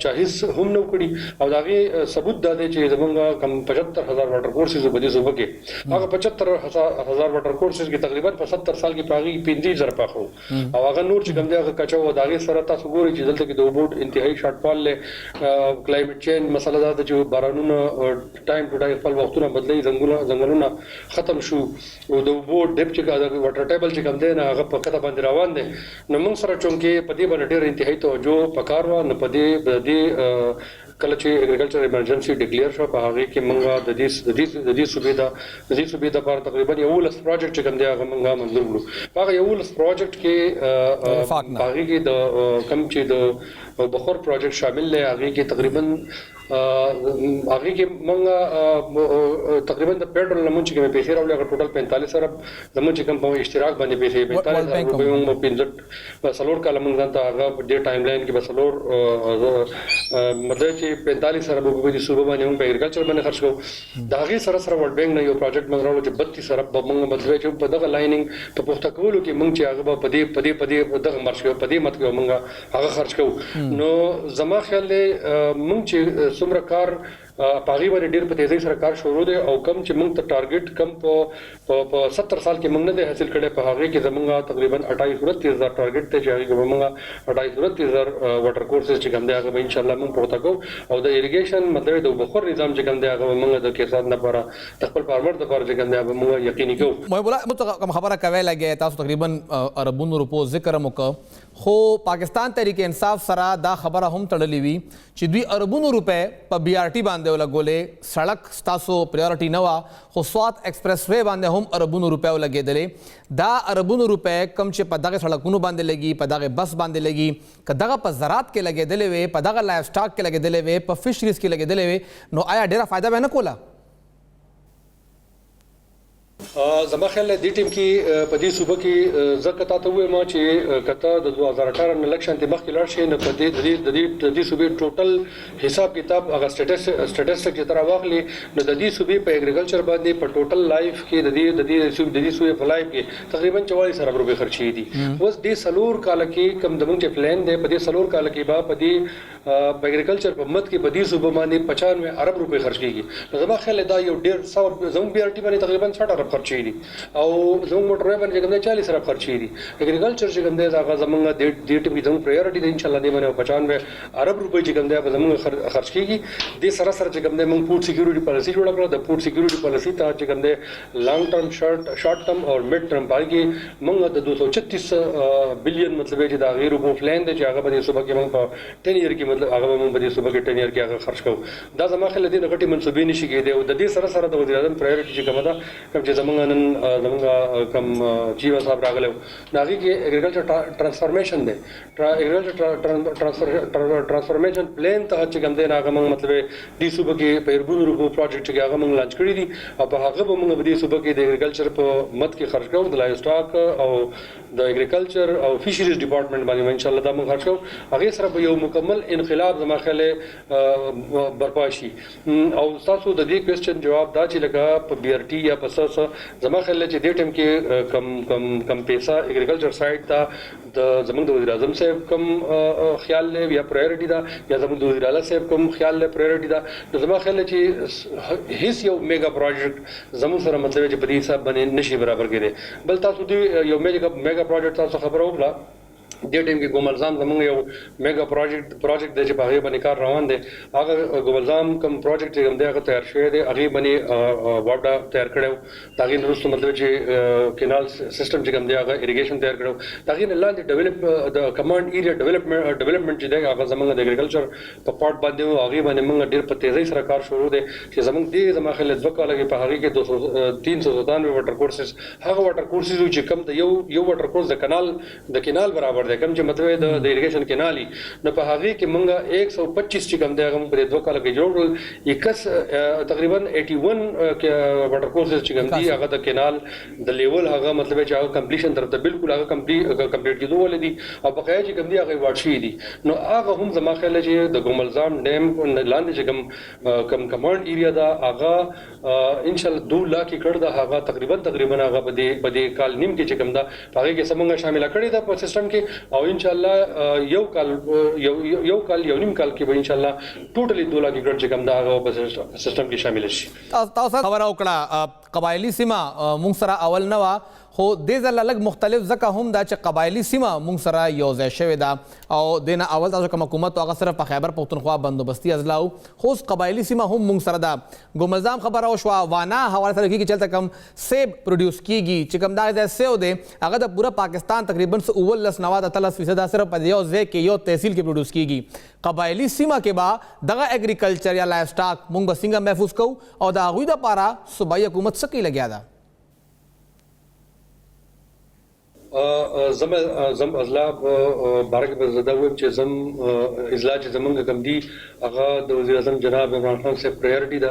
چاهیس هم نو کړی او داغه ثبوت دا دی چې زموږ کم 75000 واټر کورسز په دې صوبه کې هغه 75000 واټر کورسز کې تقریبا په 70 سال کې پاغي 15000 پاخو او هغه نور چې کوم دی هغه کچو داغه سره تاسو ګورئ چې دلته کې د وبوټ انتهایی شارټ فال له کلایمټ چینج مسله دا چې بارانونه ټایم ټو ټایم خپل وختونه بدلي ځنګلونه ختم شو او د وبوټ ډیپ چې واټر ټیبل چې کوم دی نه هغه په کته باندې روان دي نو موږ سره چونکې په دې باندې ډېر انتهایی توجه پکار و نه په دې کله چې اګریکلچر ایمرجنسي ډیکلیئر شو په هغه کې موږ د دې صوبې د لپاره تقریبا یو لس پروجیکټ چې کوم دی هغه موږ منظور کړو هغه یو لس پروجیکټ کې هغه کې د کم چې د بخور پروجیکټ شامل دی هغه کې تقریبا هغه کې موږ تقریبا د پیټرول لمون چې کوم پیسې راوړل هغه ټوټل 45 ارب زمون چې کوم په اشتراک باندې پیسې 45 ارب روپۍ موږ 15 سلور کال موږ ځان ته هغه د ټایم لاین کې بسلور مطلب چې 45 ارب روپۍ د صوبه باندې موږ په اګریکلچر باندې خرج کوو دا هغه سره سره ورلد بانک نه یو پروجیکټ موږ راوړل چې 32 ارب موږ مطلب چې په دغه لاینینګ په پخته کولو کې موږ چې هغه په دې دغه مرش کوو په دې مت کې موږ هغه خرج کوو نو زما خیال دی موږ چې څومره کار پاغي باندې ډیر په تیزی سره کار شروع دی او کم چې موږ ته ټارګټ کم په 70 سال کې موږ نه حاصل کړي په هغه کې زموږ تقریبا 28-29,000 ټارګټ ته چې هغه موږ 28-29,000 واټر کورسز چې کوم دی هغه ان شاء الله موږ پورته کوو او د اریګیشن مطلب د بخور نظام چې کوم دی هغه موږ د کسان لپاره خپل فارمر لپاره چې کوم دی هغه موږ یقیني کوو محب الله کوم خبره کوي لګي تاسو تقریبا اربونو روپو ذکر وکړو خو پاکستان تحریک انصاف سره دا خبره هم تړلې وي چې دوی اربونو روپے په بي آر ټي باندې ولګولې سړک ستاسو پریورټي نه وا خو سوات ایکسپریس وے باندې هم اربونو روپے ولګېدلې دا اربونو روپے کم چې په دغه سړکونو باندې لګي په دغه بس باندې لګي که دغه په زراعت کې لګېدلې وي په دغه لایف سټاک کې لګېدلې وي په فشریز کې لګېدلې وي نو آیا ډیره فایده به نه کوله زما خیال دی ټیم کې په دې صوبه کې زکه تاسو وې ما چې کته د 2018 الیکشن ته مخکې لاړ شي نه په دې صوبې ټوټل حساب کتاب هغه سټیټسټک چې تر واغلي نو د دې صوبې په اګریکلچر باندې په ټوټل لایف کې د دې صوبې په لایف کې تقریبا 44 ارب روپے خرچې دي اوس دې سلور کال کې کم دمن چې پلان دی په دې سلور کال کې په دې په اګریکلچر په مت کې په دې صوبې باندې 95 ارب روپے خرچ کیږي زما خیال دا یو ډیر سو زموږ بي آر ټي باندې تقریبا 60 ارب خرچې دي او زموږ موټر باندې کوم 40 ارب خرچې دي اګریکلچر چې کوم دی هغه زموږ د دې ټیم زموږ پرایورټي دی ان شاء الله دې باندې 95 ارب روپے چې کوم دی هغه زموږ خرچ کیږي د سره سره چې کوم دی موږ فوډ سکیورټي پالیسی جوړ کړو د فوډ سکیورټي پالیسی ته چې کوم دی لانګ ټرم شارټ ټرم او میډ ټرم باندې موږ د 236 بلین مطلب چې دا غیر په پلان دی چې هغه باندې صوبه کې موږ په 10 ایئر کې مطلب هغه موږ باندې صوبه کې 10 ایئر کې هغه خرچ کوو دا زما خل دي غټي منسوبې نشي کېدی او د دې سره سره د وزیر اعظم پرایورټي چې کومه ده کوم چې زمونږ نن زمونږ کم چیف صاحب راغله ناغي کې اګریکلچر ټرانسفارمیشن دی اګریکلچر ټرانسفارمیشن پلان ته چې کوم دی هغه موږ مطلب دې صوبه کې په اربون روپو پروجیکټ کې هغه موږ لانچ کړی دي او په هغه به موږ په دې صوبه کې د اګریکلچر په مت کې خرج کوو د لایف سټاک او د اګریکلچر او فشریز ډپارټمنټ باندې ان شاء الله دا موږ خرج کوو هغه سره به یو مکمل انقلاب زما خیال برپا شي او تاسو د دې کوېسچن جواب دا چې لکه په بي آر ټي یا په سس زما خیال چې دې ټیم کې کم پیسہ اګریکلچر سایډ ته د زموږ د وزیر اعظم صاحب کم خیال له یا پرایورټي دا یا زموږ د وزیر اعلی صاحب کم خیال له پرایورټي دا نو زما خیال چې هیڅ یو میگا پروجیکټ زموږ سره مطلب چې په دې حساب باندې نشي برابر کېږي بل تاسو دې یو میگا پروجیکټ تاسو خبرو وکړه دې ټیم کې ګوملزام زموږ یو میگا پروجیکټ د چې په هغه باندې کار روان دی هغه ګوملزام کوم پروجیکټ چې کوم دی هغه تیار شوی دی هغه باندې واډا تیار کړو دا غي نورسته مطلب چې کینال سیستم چې کوم دی هغه اریګیشن تیار کړو دا غي نه لاندې ډیولپ د کمانډ ایریا ډیولپمنٹ چې دی هغه زموږ د اګریکلچر په پارت باندې هغه باندې موږ ډیر په تیزی سره کار شروع دی چې زموږ دې زما خل د وکاله کې په هغه کې 397 واټر کورسز هغه واټر کورسز چې کوم د یو واټر کورس د کینال برابر دی کوم چې مطلب د اریګیشن کینالي نو په هغه کې موږ 125 چې کوم دی هغه په دوه کال کې جوړل تقریبا 81 واټر کورسز چې کوم دی هغه د کینال د لیول هغه مطلب چې هغه کمپلیشن درته بالکل هغه کمپلیټ کېدو ولې دي او بقایا چې کوم دی هغه واټشي دي نو هغه هم زما خیال چې د ګوملزام ډیم لاندې چې کوم کمانډ ایریا دا هغه ان شاء الله 2 لاکھ ایکړ دا هغه تقریبا هغه په دې کال نیم کې چې کوم دا هغه کې سمونګه شامل کړی دا په سیستم کې او ان شاء الله یو نیم کال کې به ان شاء الله ټوټلی 2 لاکھ ایکړ چې کوم دا هغه په سیستم کې شامل شي تاسو خبر وکړه قبایلی سیمه مونږ سره اول نه وا خو دې ځل لږ مختلف ځکه هم دا چې قبایلی سیمه مونږ سره یو ځای شوې ده او دینه اول تاسو کوم حکومت هغه صرف په خیبر پختونخوا بندوبستي اضلاع خو قبایلی سیمه هم مونږ سره ده ګوملزام خبره او شو وانا حواله سره کې چلته کم سیب پروډوس کیږي چې کوم دا سیو ده هغه د پورا پاکستان تقریبا 19.3% صرف په یو ځای کې یو تحصیل کې پروډوس کیږي قبایلی سیمه کې با دغه اګریکلچر یا لایف سټاک مونږ به څنګه محفوظ کوو او دا غوي د پاره صوبایي حکومت سکی لګیا ده زم اضلاع بارک به زده ویم چې زم اضلاع چې زمونږ کم دي هغه د وزیر اعظم جناب عمران خان صاحب پرایورټي ده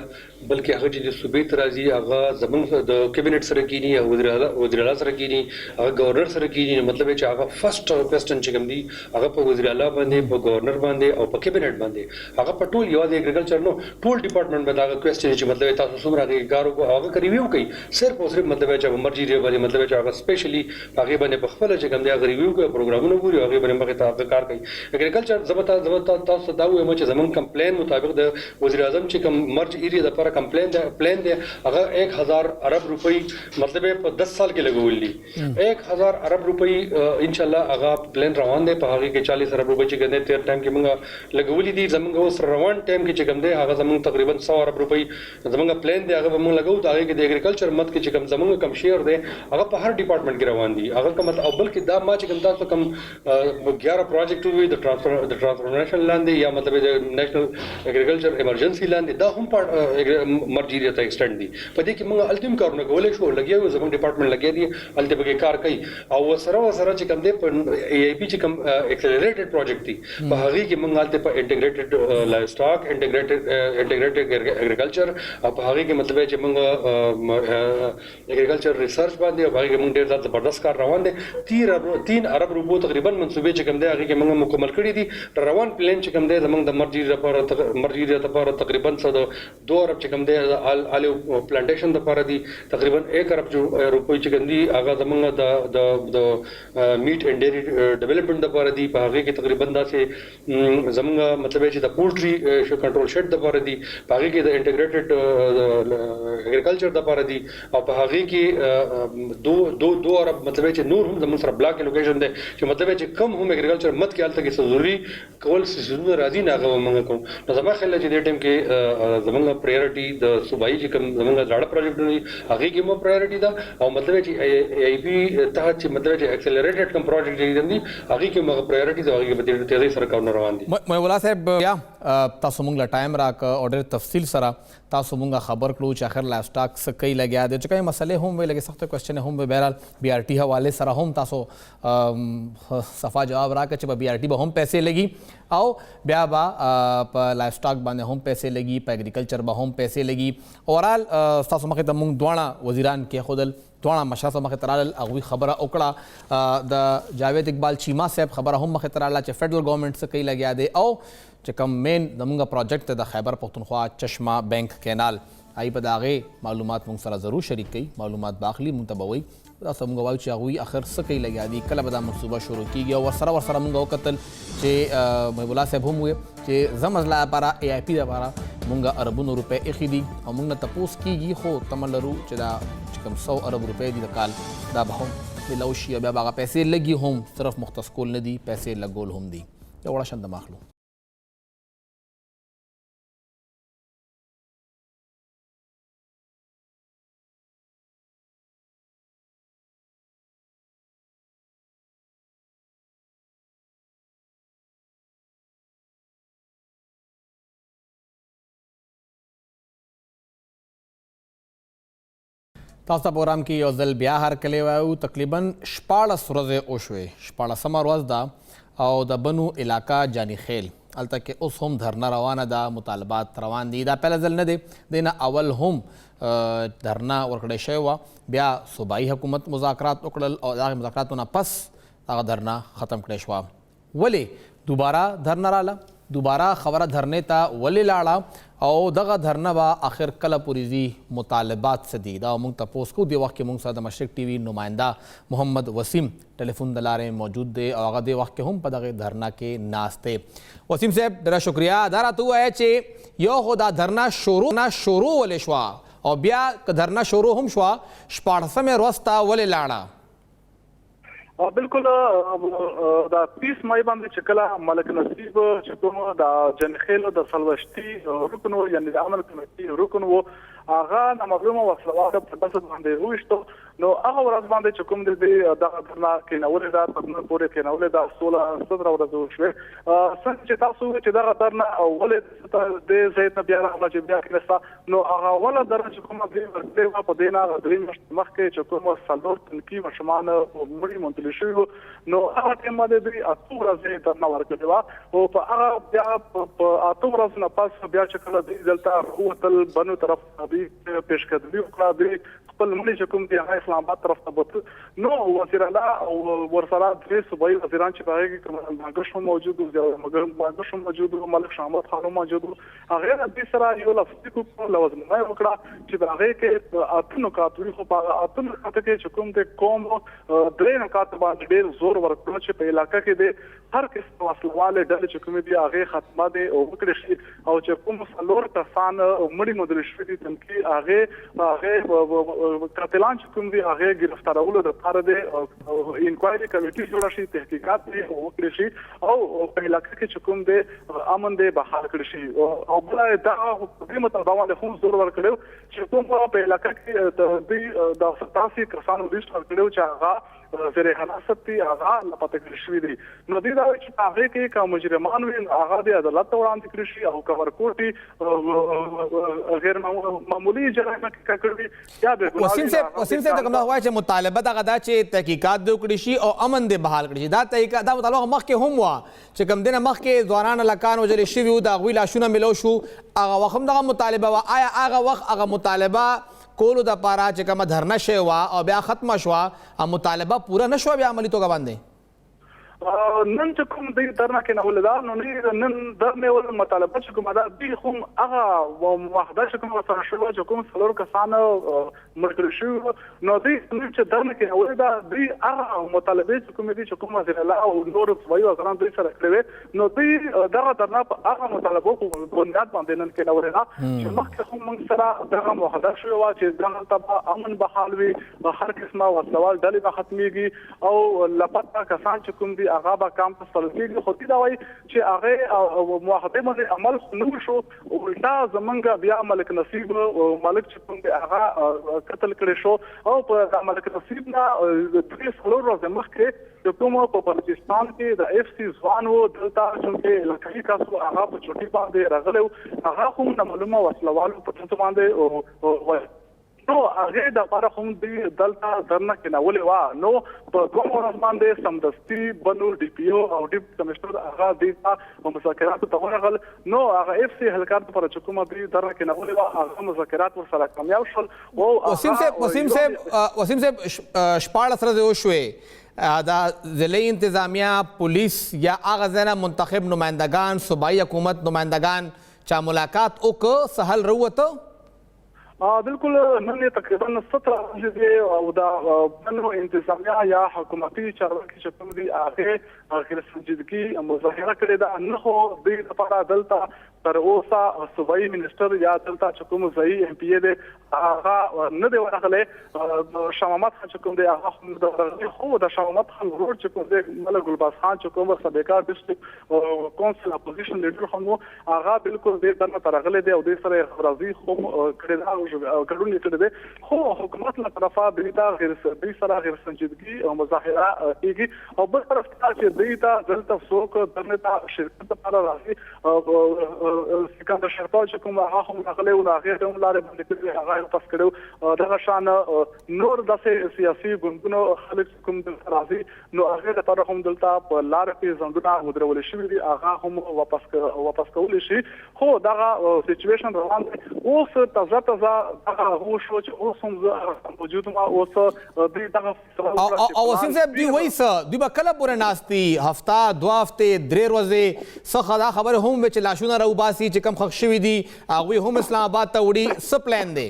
بلکې هغه چې د صوبې ته راځي هغه زمونږ د کابینټ سره کېني او وزیر اعلی سره کېني هغه گورنر سره کېني مطلب چې هغه فرست کوېسچن چې کوم دي هغه په وزیر اعلی باندې په گورنر باندې او په کابینټ باندې هغه په ټول یوازې اګریکلچر نو ټول ډپارټمنټ باندې هغه کوېسچن چې مطلب تاسو څومره هغه کار وکړو هغه ریویو کوي صرف او صرف مطلب چې مرجی باندې مطلب چې هغه سپیشلی هغه باندې په خپل چې کوم دی هغه ریویو کوي پروګرامونه ګوري هغه باندې مخه ته کار کوي اګریکلچر زبتا تاسو دا وایم چې زمون کمپلین مطابق د وزیر اعظم چې کوم مرج ایریا د لپاره کمپلین دی پلان دی هغه 1000 ارب روپۍ مطلب په 10 سال کې لګول دي 1000 ارب روپۍ ان شاء الله هغه پلان روان دی په هغه کې 40 ارب روپۍ چې ګنده تیر ټایم کې موږ لګولې دي زمونږ اوس روان ټایم کې چې کوم دی هغه زمونږ تقریبا 100 ارب روپۍ زمونږ پلان دی هغه موږ لګو دا هغه کې د اګریکلچر مت کې چې کوم زمونږ کم شیر دی هغه په هر ډپارټمنټ کې روان دي هغه کوم او بلکې دا ما چې کوم تاسو کوم 11 پروجیکټ وي د ټرانسفورمیشن لاندې یا مطلب د نېشنل اګریکلچر ایمرجنسي لاندې دا هم مرجیریه ته ایکسټند دي په دې کې موږ الټیم کارونه کولای شو لګیو زموږ ډپارټمنټ لګیا دي الټه به کار کوي او سره چې کوم دی په ای آی پی چې کوم ایکسلریټډ پروجیکټ دي په هغه کې موږ الټه په انټیګریټډ لایف سټاک انټیګریټډ اګریکلچر او په هغه کې مطلب چې موږ اګریکلچر ریسرچ باندې او هغه کې موږ ډېر زبردست کار روان دي 3 ارب روپو تقریبا منصوبې چې کوم دی هغه کې موږ مکمل کړی دي روان پلان چې کوم دی زموږ د مرجیریه لپاره تقریبا 2 ارب چې کوم دی آلیو پلانټیشن لپاره دي تقریبا 1 ارب روپۍ چې کوم دي هغه زموږ د میټ اینڈ ډیری ډیولپمنٹ لپاره دي په هغه کې تقریبا داسې زموږ مطلب چې د پولټری کنټرول شیډ لپاره دي په هغه کې د انټیګریټډ اګریکلچر لپاره دي او په هغه کې 2 ارب مطلب چې نور هم زموږ سره بلاک لوکیشن دی چې مطلب چې کم هم اګریکلچر مت کې الته کې ضروري کول سيزونه راځي نه هغه موږ کوم نو زما خیال چې د ټیم کې زموږ پرایورټي د صوبایي چې کوم زموږ ځاړه پروجیکټونه هغه کې مو پرایورټي ده او مطلب چې ای پی ته چې مطلب چې ایکسلریټډ کوم پروجیکټ دي هغه کې مو پرایورټي ده هغه کې په تیزی سره کارونه روان دي مولا صاحب یا تاسو موږ له ټایم راک او ډېر تفصیل سره تاسو موږ خبر کړو چې اخر لایف سټاک څه کوي لګیا دي چې کوم مسلې هم وي لګي سخت کوېسچن هم به بهرحال بی آر ټي حواله سره هم تاسو صفا جواب راکړه چې بی آر ټي به هم پیسې لګي او بیا به په لایف سټاک باندې هم پیسې لګي په اګریکلچر به هم پیسې لګي اورال تاسو مخې ته موږ دواړه وزیران کې خودل دواړه مشرانو مخې ته راغلل هغوی خبره وکړه د جاوید اقبال چیما صاحب خبره هم مخې ته راغله چې فیډرل ګورنمنټ څه کوي لګیا دی او چې کوم مین زموږ پروجیکټ د خیبر پښتونخوا چشمه بینک کینال ای په د هغې معلومات موږ سره ضرور شریک کوي معلومات به اخلي موږ ته به وایي تاسو موږ وایو چې هغوی اخر څه کوي لګیا دي کله به دا منصوبه شروع کېږي او ورسره موږ وکتل چې محب الله صاحب هم وویل چې زم اضلاع لپاره ای آی پي لپاره موږ اربونو روپۍ ایښي دي او موږ نه تپوس کېږي خو تمه لرو چې دا چې کوم 100 ارب روپۍ دي د کال دا به هم میلاو شي او بیا به هغه پیسې لګي هم صرف مختص کول نه دي پیسې لګول هم دي یو وړه شان دمه اخلو تاسو ته پروګرام کې یو ځل بیا هرکلی وایو تقریبا 14 ورځې وشوې 14مه ورځ ده او د بنو علاقه جاني خیل هلته کې اوس هم دھرنا روانه ده مطالبات روان دي دا پهله ځل نه دی دی نه اول هم دھرنا ورکړی شوی وه بیا صوبایي حکومت مذاکرات وکړل او د هغې مذاکراتو نه پس هغه دھرنا ختم کړی شوه ولې دوباره دھرنا راله دوباره خبره دھرنې ته ولې لاړه او دغه دھرنا به آخر کله پورې ځي مطالبات څه دي دا موږ تپوس کوو دې وخت کې موږ سره د مشرق ټي وي نماینده محمد وسیم ټلیفون د لارې موجود دی او هغه دې وخت کې هم په دغه دھرنا کې ناست دی وسیم صاحب ډېره شکریه دا راته ووایه چې یو خو دا دھرنا شروع ولې شوه او بیا که دھرنا شروع هم شوه 14مې ورځ ته ولې لاړه بالکل دا 30 مای باندې چې کله ملک نصیب چې کوم د جنخیل د سلوشتي رکن یعنی د عمل کمیټې رکن وو هغه نامعلومه وسله په بس باندې وښتو نو هغه ورځ باندې چې کوم د دغه درنا کې نوول دا په نن پورې کې نوول دا 16 ورځې شوې څنګه چې تاسو چې دغه درنا اول د زید بیا راغله چې بیا کېستا نو هغه ولا درنه چې کومه دی ورته په دینا درې مخکې چې کومه سالور تنکی مشمان مړي مونتل شو نو هغه ټیم باندې د اته ورځې درنا ورکړه او په هغه بیا په اته ورځې نه پاس بیا چې کله د دلته هوتل بنو طرف دی پیشکدلی وکړه د خپل ملي چې کوم دی هغه اسلام آباد طرف ته بوت نو وزیر الله او ورسره درې صوبایي وزیران چې هغه کې ماګش موجود او ماګش موجود او ملک شامت خانو موجود هغه د سره یو لفظي کو لوازمه وکړه چې هغه کې اته نکات خو په اته نکات کې چې کوم د قوم درې نکات باندې ډېر زور ورکړل چې په علاقې کې د هر قسم وسلواله ډلې چې کوم دي هغه ختمه دي او وکړي شي او چې کوم څلور کسان مړي مدري شوي دي تمکي هغه قاتلان چې کوم دي هغه گرفتارولو د لپاره د انکوایري کمیټې جوړه شي تحقیقات وکړي شي او په علاقې کې چې کوم دي امن دي بحال کړي شي او بل دا په متابعه هم زور ورکړو چې کوم په علاقې کې د 87 کسانو لیست ورکړو چې هغه زیر حراست دي هغه لپاره کړی شوی دي نو دې دا چې هغه کې کوم مجرمان وي هغه د عدالت وړاندې کړی شي او کور کوټي غیر معمولی جرائم کې کړی یا به وسیم صاحب کوم وایي چې مطالبه دغه دا چې تحقیقات وکړي شي او امن دې بحال کړي شي دا تحقیقات دا مطالبه مخکې هم وا چې کوم دنه مخکې ځوانان لکان وجل شي وي دا غوي لاشونه ملو شو هغه وخت هم دغه مطالبه وا آیا هغه وخت هغه مطالبه کولو د پاره چې کومه دھرنا شوی وه او بیا ختمه شوه مطالبه پوره نه شوه بیا عملي توګه باندې نن چې کوم دی درنه کې نه ولدا نو نن درنه ول مطالبه چې کومه دا دی خو هغه وحده چې کومه سره شو چې کوم څلور کسان مرګ شو نو دی چې درنه کې نه ولدا دی هغه مطالبه چې کومه دي چې کومه وزیر الله او نور وایي وزران دوی سره کړی نو دی دغه درنه په هغه مطالبه کو بنیاد باندې نن کې نه ولدا چې مخکې هم موږ سره دغه وحده شو چې دغه تبع امن بحال وي هر قسمه وسوال ډلې به ختميږي او لپاره کسان چې کوم دي هغه به کامپس فلسطین خو دې دا وایي چې هغه موافقه باندې عمل نو شو ولدا زمونږ بیا ملک نصیب ملک چې کوم دی هغه قتل کړی شو او په ملک نصیب نه درې څلور ورځې مخکې د کومو په بلوچستان کې د اف سی ځوان وو دلته چې لکه تاسو هغه په چوټي باندې راغلو هغه هم نه معلومه وسلوالو په څه باندې نو هغه د لپاره هم دی دلته درنه کې نه ولې وا نو په کوم ورځ باندې سمدستي بنو ډي پی او او ډیپ کمشنر هغه د مذاکرات ته ورغل نو هغه اف سی هلکار پر حکومت دی درنه کې نه ولې وا هغه مذاکرات ور سره کامیاب شول او وسیم صاحب شپاړس ورځې وشوې دا ضلعي انتظامیه پولیس یا هغه ځای منتخب نمائندگان صوبایي حکومت نمائندگان چا ملاقات وکړه سهل روته بالکل نن تقریبا 17 ورځې او دا بنو انتظامیه یا حکومتي چارواکي چې کوم دي هغه غیر سنجیدګي مظاهره کړې ده نه خو د لپاره دلته تر اوسه صوبایي منسٹر یا دلته چې کوم ځای ایم پی ای دی هغه نه دی ورغلی شمامت خان چې کوم دی هغه خو د شمامت خان ورور چې کوم دی ملک ګلباز خان چې کوم سابقه ډیسټریکټ کونسل اپوزیشن لیډر هم هغه بالکل د دنه ترغلې دی او د سره راضي خو کړی دا کډون کړی دی خو حکومت له طرفه د غیر سنجیدګي او مظاهره کیږي او بل طرف ته چې دیتا دلته څوک دنه ته شرکت لپاره راځي سکندر شرپاو چې کوم هغه هم راغلی او هغه هم لارې باندې کړی هغه پاس کړو دغه شان نور داسې سیاسي ګوندونو خلک کوم د راځي نو هغه لپاره هم دلته په لارې کې زندونه ودرول شي دي هغه هم واپس کول شي خو دغه سچويشن روان اوس تازه هغه هو شو چې اوس هم موجود ما اوس د دغه او وسیم صاحب دی وایسه دی به کله پورې ناستي هفته 2 هفته 3 ورځې څه خبر هم چې لاشونه راوباسي چې کم خښ شوي دي هغوی هم اسلام آباد ته وړي څه پلان دی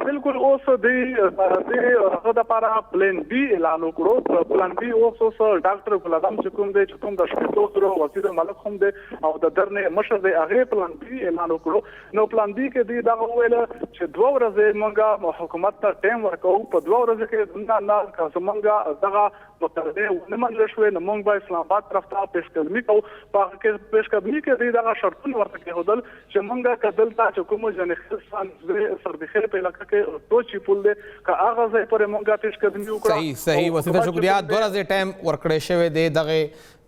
بالکل اوس د هغه د لپاره پلان بی اعلان وکړو پلان بی اوس ډاکټر ګلادام چې کوم دی چې کوم د شپږ سره وزیر ملک هم دی او د درنه مشر دی هغه پلان بی اعلان وکړو نو پلان بی کې دی دا ویل چې 2 ورځې موږ حکومت ته ټیم ورکوو په 2 ورځې کې نه زمونږ دغه مطالبه ونه منل شوې، نو موږ به اسلام آباد طرف ته پیشقدمي کوو. په هغه کې پیشقدمي کې دوی دغه شرطونه ورته کېښودل چې موږ که دلته چې کوم جنې سربخیر په علاقه کې ټوچي پول دی که هغه ځای پورې موږ پیشقدمي وکړو. صحیح وسیله شکریہ. 2 ورځې ټایم ورکړی شوی دی دغه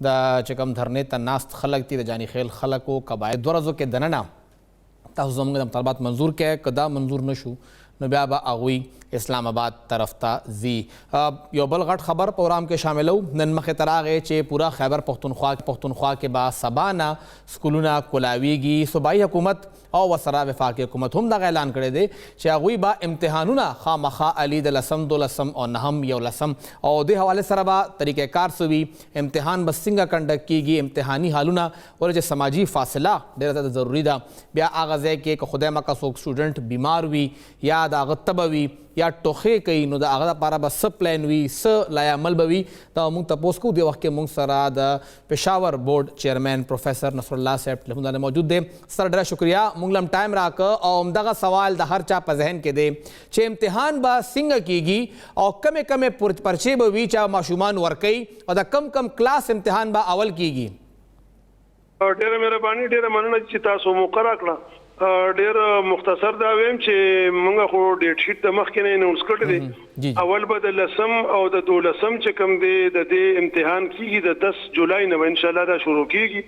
د چې کوم دھرنې ته ناست خلک دي د جاني خیل خلکو قبایل 2 ورځو کې دننه تاسو زموږ د مطالبات منظور کړئ. که دا منظور نشو نو بیا به هغوی اسلام آباد طرف ته ځي. یو بل غټ خبر پروګرام کې شاملو. نن مخې ته راغی چې پورا خیبر پښتونخوا کې به سبا نه سکولونه کولاویږي. صوبایي حکومت او ورسره وفاقي حکومت هم دغه اعلان کړی دی چې هغوی به امتحانونه خامخا علي د 10 12 او 9 11 او دې حوالې سره به طریقې کار سوي. امتحان به څنګه کنډکټ کیږي، امتحاني حالونه ولې چې سماجي فاصله ډېره زیاته ضروري ده. بیا هغه ځای کې که خدای مکه څوک سټوډنټ بیمار وي یا د هغه تبه وي یا ټوخې کوي نو د هغه لپاره به څه پلان وي، څه لایعمل به وي. دا موږ تپوس کوو. دې وخت کې موږ سره د پېښور بورډ چیرمین پروفیسر نصر الله صاحب ټلیفون باندې موجود دی. سر ډېره شکریہ موږ لم ټایم راکړه. او همدغه سوال د هر چا په ذهن کې دی چې امتحان به څنګه کیږي او کمې پرچې به وي چې ماشومان ورکوي او د کم کلاس امتحان به اول کیږي. ډېره مهرباني، ډېره مننه چې تاسو موقع راکړه. ډېر مختصر دا ویم چې موږ خو ډیټ شیټ د مخکې نه اناونس کړی دی. اول به د 10 او د 12 چې کوم دی د دې امتحان کیږي د 10 جولای نه ان شاء الله دا شروع کیږي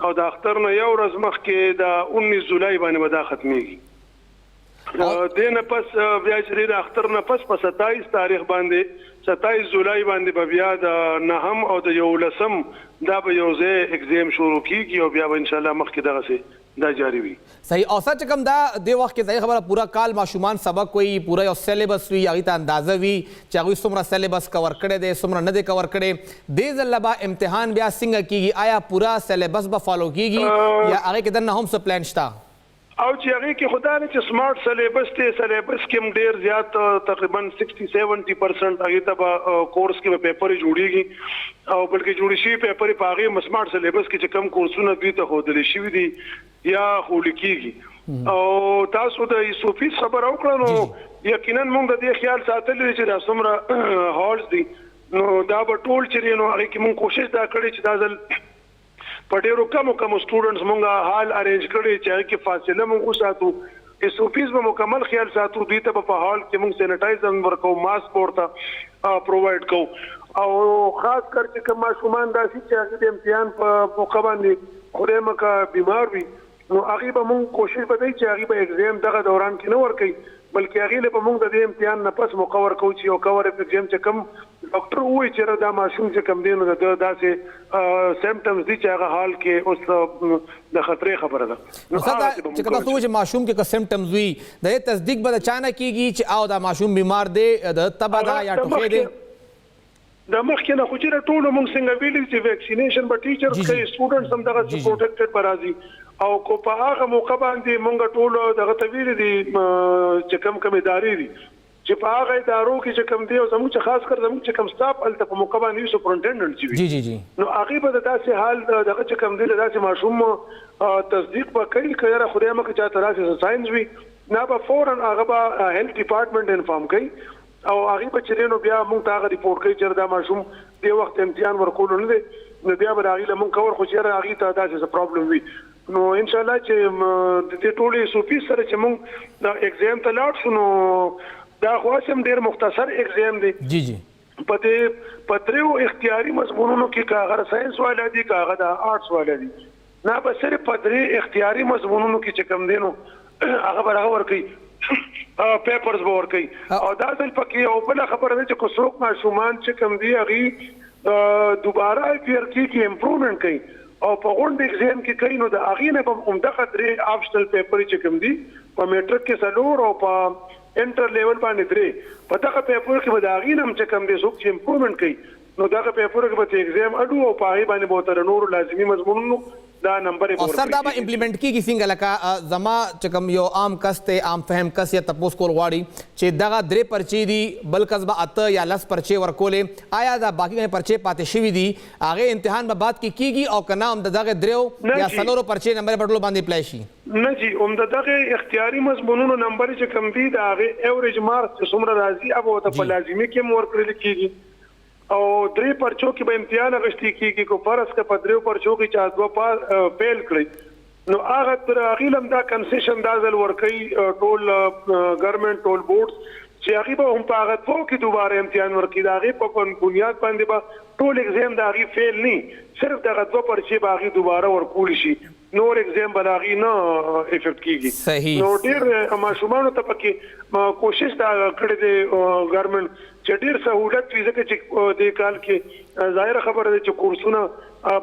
او د اختر نه یو ورځ مخکې د 19 جولای باندې به دا ختمیږي. دې نه پس بیا چې د اختر نه پس په 27 تاریخ باندې 27 جولای باندې به بیا د 9 او د 11 دا به یو ځای اگزام شروع کیږي او بیا به ان شاء الله مخکې دغه سي دا جاری وي. صحیح. او سچ کم دا د وخت کې صحیح خبره پورا کال ماشومان سبق وي، پورا یو سلیبس وي، هغه ته اندازه وي چې هغه څومره سلیبس کور کړي دي څومره نه دي کور کړي. دې ځل به امتحان بیا څنګه کیږي؟ آیا پورا سلیبس به فالو کیږي یا هغه کې دنه هم څه پلان شته؟ او چې هغه کې خدا نه چې سمارټ سلیبس ته سلیبس کې ډیر زیات تقریبا 60-70% هغه ته کورس کې پیپر جوړیږي او بلکې جوړی شي پیپر په هغه سمارټ سلیبس کې چې کم کورسونه دوی ته خودل شي دي یا خول کیږي. او تاسو د یوسفي خبر او کړنو یقینا موږ د دې خیال ساتل چې د څومره هالز دي نو دا به ټول چې نو هغه کې موږ کوشش دا کړی چې دا ځل په ډیرو کم سټوډنټس مونږه حال ارینج کړی چې هغه کې فاصله مونږ ساتو. اس او پیز به مکمل خیال ساتو. دوی ته په حال کې مونږ سینیټایزر ورکو، ماسک ورته پرووایډ کوو او خاص کر چې کوم ماشومان داسې چې هغه د امتحان په موقع باندې خدای مکه بیمار وي نو هغه به مونږ کوشش وکړو چې هغه به ایگزام دغه دوران کې نه ورکړي بلکې هغه له مونږ د امتحان نه پس موقع ورکو چې یو کور ایگزام چې کوم ډاکټر وایي چې دا ماشوم چې کوم دینو د داسې سیمپټمز دي چې هغه حال کې اوس د خطرې خبره ده. نو چې کله تاسو چې ماشوم کې کوم سیمپټمز وي د تصدیق به چانه کیږي چې او دا ماشوم بیمار دی د تبه دا یا ټوخې دی د مخکې نه خو چې ټول موږ څنګه ویلي چې ویکسینیشن به ټیچرز کوي سټوډنټس هم دغه پروټیکټډ برازي او کو په هغه موقع باندې موږ ټول دغه تویل دي چې کم ادارې دي چې په هغه ادارو کې چې کم دی او زموږ چې خاص کر زموږ چې کم سټاف الته په موقع باندې سپرنټنډنټ جی نو هغه به داسې حال دغه چې کم دی داسې ماشوم تصدیق وکړي کړه خدای مکه چاته راسي ساينس وي نه به فورا هغه به هیلث ډپارټمنټ انفارم کوي او هغه به چې نو بیا موږ ته هغه ریپورت کوي چې دا ماشوم د وخت امتحان ورکول نه دي نو بیا به هغه موږ کور خو چې هغه ته داسې پرابلم وي نو ان شاء الله چې د ټولې سوفي سره چې موږ دا ایگزام ته لاړ شو نو دا خو سم ډیر مختصر ایگزام دی. جی په تریو اختیاري مضمونونو کې کاغه ساينس والا دي کاغه د آرټس والا دي نه به صرف په درې اختیاري مضمونونو کې چې کم دینو هغه برابر ورکي پیپرز به ورکي او دا ځل پکې او بل خبره ده چې کوڅوک ماشومان چې کم دی هغه دوباره پیرکی کې امپروومنت کوي او په غونډه ایگزام کې کوي نو د هغه نه په عمدغه درې آپشنل پیپر چې کم دی په میټرک کې سلور او په انټر لیول باندې درې په دغه پیپر کې به د هغه نم چې کم دی څوک چې امپروومنت کوي نو دغه پیپر کې به ایگزام اډو او په هغه باندې به تر نور لازمي مضمونونو دا نمبر او سر دا به امپلیمنٹ کیږي څنګه لکه زما چې کوم یو عام کس ته عام فهم کس یا تپوس کول غواړي چې دغه درې پرچې دي بل کس به اته یا لس پرچې ورکولې آیا دا باقي پرچې پاتې شوي دي هغه امتحان به بعد کې کیږي او کنه هم دغه دریو یا څلورو پرچې نمبر په ټولو باندې اپلای شي؟ نه جی دغه اختیاري مضمونونو نمبر چې کم دي د هغه ایوریج مارکس څومره راځي هغه ته په لازمي کې ورکړل کیږي او 3 پرچو کې به امتحان اغشتي کیږي کو فرض کا په 3 پرچو کې چا 2 فیل کړی نو هغه تر اغیلم دا کنسیشن دا ځل ورکړي ټول ګورنمنت ټول بورډز چې هغه به هم په هغه ټول کې دوباره امتحان ورکړي دا هغه په بنیاد باندې به ټول ایگزام دا هغه فیل نه صرف دغه 2 پرچې به هغه دوباره ورکول شي نور ایگزام به هغه نه افیکټ کیږي صحیح نو ډیر ماشومان ته پکې کوشش دا کړی دی ګورنمنت چې ډیر سہولت وي ځکه چې د کال کې ظاهر خبره ده چې کورسونه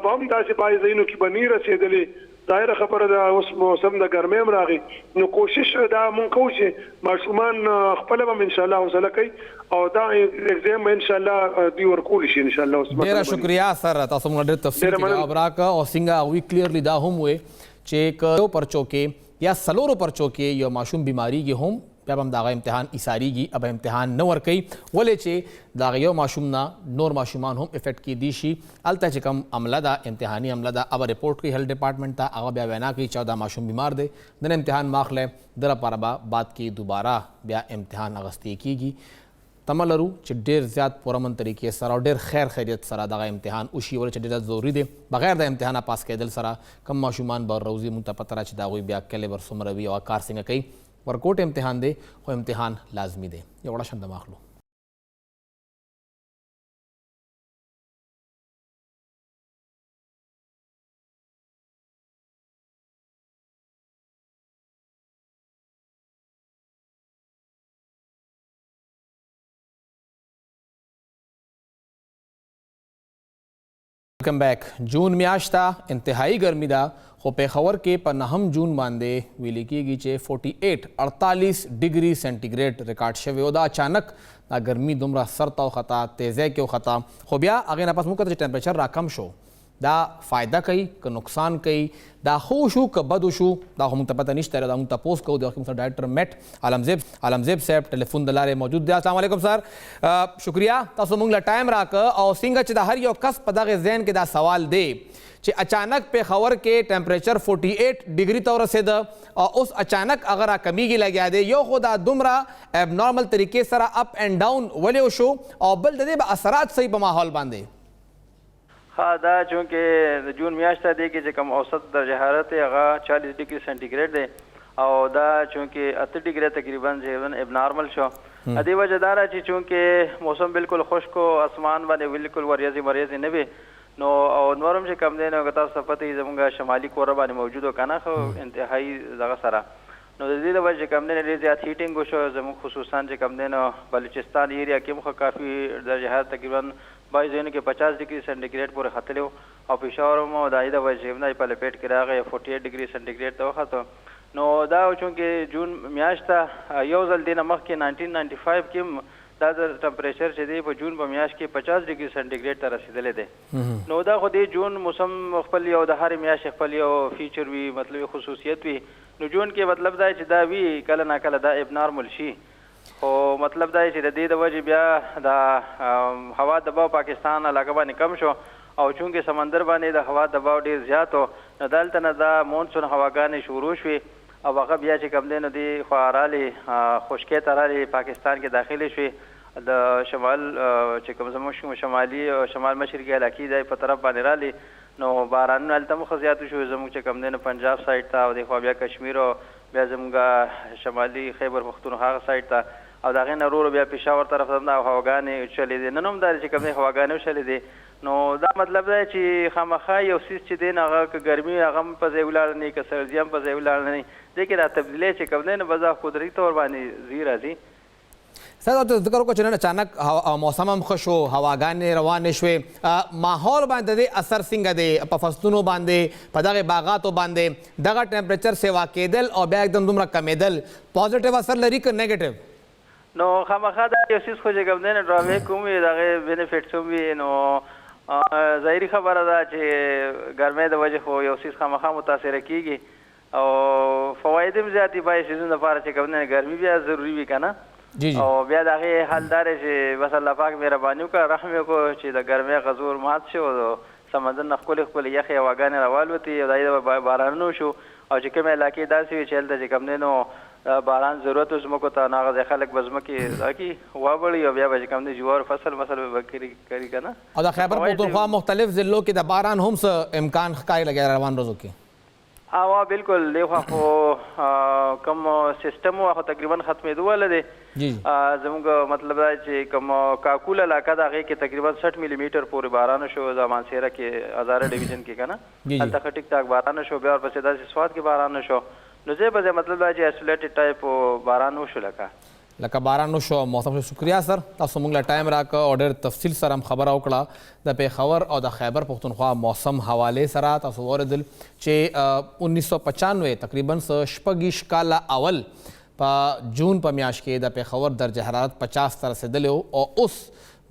په هم داسې پای ځایونو کې بنی رسیدلې ظاهر خبره ده اوس موسم د ګرمۍ هم راغی نو کوشش دا مونږ کوو چې ماشومان خپل به ان شاء الله حوصله کوي او دا ایگزام ان شاء الله دی ورکول شي ان شاء الله. ډیره شکریا سر تاسو موږ ډېر تفصیل جواب راکړه او څنګه وی کلیرلی دا هم وې چې کلو پرچو کې یا سلورو پرچو کې یو ماشوم بیماری کې هم بیا هم دغه امتحان ایساریږي اب امتحان نه ورکوي ولې چې دغه یو ماشوم نه نور ماشومان هم افیکټ کیدی شي هلته چې کوم عمله ده امتحاني عمله ده اب رپورټ کوي هیلث ډپارټمنټ ته هغه بیا وینا کوي چې دا ماشوم بیمار دی دنه امتحان ماخلی در لپاره به بعد کې دوباره بیا امتحان اغستی کیږي تمه لرو چې ډېر زیات پرامن طریقې سره او ډېر خیر خیریت سره دغه امتحان وشي ولې چې ډېر ضروري دی بغیر د امتحانه پاس کېدل سره کم ماشومان به روزي مونږ ته پته را چې د هغوی بیا کلیبر څومره وي او کار څنګه کوي ورکوټ امتحان دی خو امتحان لازمی دی یو وړه شنده ماخلو ویلکم بیک جون میاشته انتهایی ګرمي ده خو پېښور کې په 9 جون باندې ویل کېږي چې 48 ډیګري سنټیګریډ ریکارډ شوی او دا اچانک دا ګرمي دومره سر ته وخته تیزی کې وخته خو بیا هغې نه پس موږ کته چې ټمپریچر راکم شو دا فایده کوي که نقصان کوي دا خو شو که بدو شو دا خو موږ ته پته نشته دا موږ تپوس کوو د وخت موږ ډایرکټر میټ عالمزیب صاحب ټلیفون د لارې موجود دی السلام علیکم سر شکریہ تاسو موږ له ټایم راکړه او څنګه چې د هر یو کس په دغه ذهن کې دا سوال دی چې اچانک پېښور کې ټمپریچر 48 ډیګري ته ورسېده او اوس اچانک هغه راکمیږي لګیا دی یو خو دا دومره اب نارمل طریقې سره اپ اینډ ډاون ولې وشو او بل د دې به اثرات صحیح په ماحول باندې ها دا چونکې د جون میاشته دی کې چې کوم اوسط درجه حرارت هغه 40 ډیګري سنټیګریډ دی او دا چونکې 8 ډیګري تقریبا چې اب نارمل شو ا دې وجه دا چې چونکې موسم بالکل خشک او اسمان باندې بالکل وریځي نه وي نو او نورم چې کم دی نو تاسو ته پته زموږ شمالي کور باندې موجود کنه خو انتهایی دغه سره نو د دې د وجه کم دی ډېر زیات هیټینګ وشو زموږ خصوصا چې کم دی نو بلوچستان ایریا کې مخ کافي درجه حرارت تقریبا 22 ځایونو کې 50 ډیګري سنټیګریډ پورې ختلی او پېښور هم د هغې د وجې نه په لپیټ کې راغی 48 ډیګري سنټیګریډ ته وخته نو دا چونکې جون میاشته یو ځل دی نه مخکې 1995 کې دا د ټمپریچر چې دی په جون په میاشت کې 50 ډیګري سنټیګریډ ته رسېدلی دی نو دا خو دی جون موسم خپل یو د هرې میاشتې خپل یو فیچر وي مطلب خصوصیت وي نو جون کې مطلب دا چې دا وي کله نه کله دا اب نارمل شي خو مطلب دا چې د دې د وجې بیا د هوا دباو پاکستان علاقه باندې کم شو او چونکې سمندر باندې د هوا دباو ډېر زیات و نو دلته نه دا مونسون هواګانې شروع شوې او هغه بیا چې کوم دی نو دې خوا رالې خشکۍ ته رالې پاکستان کې داخلې شوې د شمال چې کوم زموږ شمالي او شمال مشرقي علاقې دی په طرف باندې رالې نو بارانونه هلته مخه زیاتو شو زموږ چې کوم دی نو پنجاب سایډ ته او دې خوا بیا کشمیر او بیا زموږ شمالي خیبر پښتونخوا هغه سایډ ته او د هغې نه ورو بیا پېښور طرف ته هم دا هواګانې چلې دي نن هم دا چې کوم دی هواګانې وچلې دي نو دا مطلب دی چې خامخا یو څیز چې دی نو هغه که ګرمي هغه هم په ځای ولاړ نه که سردي هم په ځای ولاړ نه دې کې دا تبدیلی چې کوم دی نو بزا قدرتي طور باندې ځي راځي سر تاسو ذکر وکړو چې نن اچانک موسم هم ښه شو هواګانې روانې شوې ماحول باندې د اثر څنګه دی په فصلونو باندې په دغه باغاتو باندې دغه ټمپریچر سیوا کېدل او بیا एकदम دومره کمیدل پازیټیو اثر لري که نیګیټیو نو خامخا دا یو څیز خو چې کوم دی نو ډراویک هم وي د هغې بینیفټس هم وي نو ظاهري خبره ده چې ګرمۍ د وجې خو یو څیز خامخا متاثره کېږي او فواید هم زیات دي بعضې څیزونو لپاره چې کوم دی ګرمي بیا ضروري وي که نه او بیا د هغې حل دا دی چې بس الله پاک مهرباني وکړه رحم یې وکړو چې د ګرمۍ غزور مات شو د سمندر نه ښکلې ښکلې یخې هواګانې راوالوتې او د هغې بارانونه وشو او چې کومې علاقې داسې وي چې هلته چې کوم دی نو باران ضرورت زمکو ته ناغه د خلک بزمکه داکی وابړي او بیا به کم دي جوار فصل به کری کنه. او د خیبر پختونخوا مختلف ضلعوں کې د باران هم څه امکان ښکاري لګي روان ورځو کې؟ وا بالکل دیخوا خو کوم سیستم خو تقریبا ختمېدو والا دی. زموږ مطلب دا چې کوم کاکول علاقه ده هغې کې تقریبا 60 ملي میټر پورې باران شو د مانسیره کې هزاره ډویژن کې که نه هلته ښه ټیک ټاک باران شو. بیا ورپسې داسې سوات کې باران شو. نو ځای په ځای مطلب دا چې ایسولیټډ ټایپ باران وشو لکه باران وشو. موسم شکریہ سر تاسو موږ له ټایم راکړه او ډېر تفصیل سره هم خبره وکړه د پېښور او د خیبر پښتونخوا موسم حوالې سره. تاسو واورېدل چې 1995 تقریبا 26 کاله اول په جون په میاشت کې د پېښور درجه حرارت 50 ته رسېدلی او اوس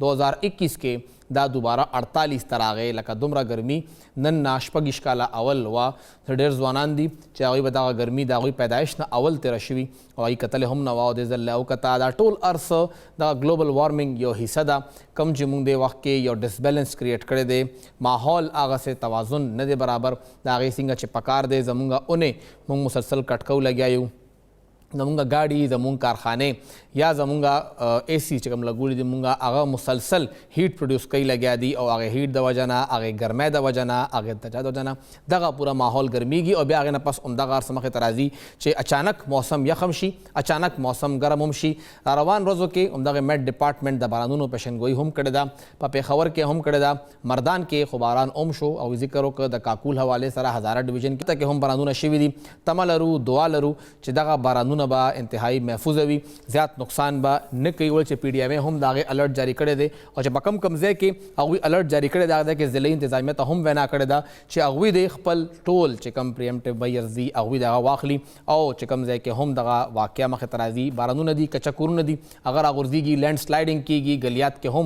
2021 کې دا دوباره 48 ته راغی. لکه دومره ګرمي نن نه 26 کاله اول وه. ډېر ځوانان دي چې هغوی به دغه ګرمي د هغوی پیدایش نه اول تېره شوي او هغوی کتلې هم نه وه او دې ځل له وکته دا ټول ارڅ د ګلوبل وارمنګ یو حصه ده کوم چې موږ دې وخت کې یو ډسبیلنس کریټ کړی دی. ماحول هغسې توازن نه دی برابر د هغې څنګه چې پکار دی. زموږ اونې موږ مسلسل کټکو لګیا یو زمونږ ګاډي زمونږ کارخانې یا زمونږ اے سی چې کوم لګولي دي مونږ هغه مسلسل هیټ پروډیوس کوي لګیا دي او هغې هیټ د وجه نه هغې ګرمۍ د وجه نه هغې تجا د وجه نه دغه پوره ماحول ګرمیږي او بیا هغې نه پس همدغه هر څه مخې ته راځي چې اچانک موسم یخم شي اچانک موسم ګرم هم شي. را روان ورځو کې همدغه میټ ډپارټمنټ د بارانونو پیشنګویي هم کړې ده په پېښور کې هم کړې ده مردان کې خو باران هم شو او ذکر وکړه د کاکول حوالې سره هزاره ډویژن کې هم بارانونه شوي دي. تمه لرو دعا لرو چې دغه بارانونه به انتهایی محفوظ وي زیات نقصان به نه کوي. ول چې پی ډي ایم ای هم د هغې الرټ جاري کړی دی او چې په کم ځای کې هغوی الرټ جاري کړی دی هغه ځای کې ضلعي انتظامیه ته هم وینا کړې ده چې هغوی د خپل ټول چې کوم پریمټیو میجرز دي هغوی د هغه واخلي او چې کوم ځای کې هم دغه واقعه مخې ته راځي بارانونه دي کچه کورونه دي هغه راغورځېږي لینډ سلایډنګ کېږي ګلیات کې هم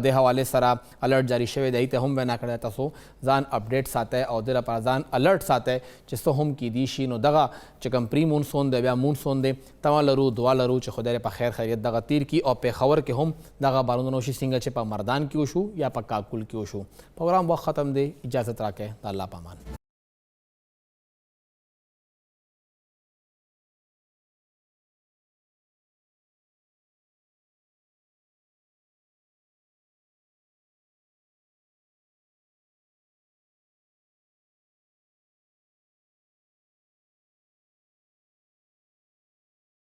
د حوالې سره الرټ جاري شوی دی ته هم وینا کړی. تاسو ځان اپډیټ ساتئ او د لپاره ځان الرټ ساتئ چې څه هم کیدی شي. نو دغه چې کوم پری مونسون دی بیا مونسون دی تمه لرو دعا لرو چې خدای په خیر خیریت دغه تیر کی او پېښور کې هم دغه بارانونه وشي څنګه چې په مردان کې وشو یا په کاکول کې وشو. پروګرام وخت ختم دی. اجازت راکړئ. د الله پامان.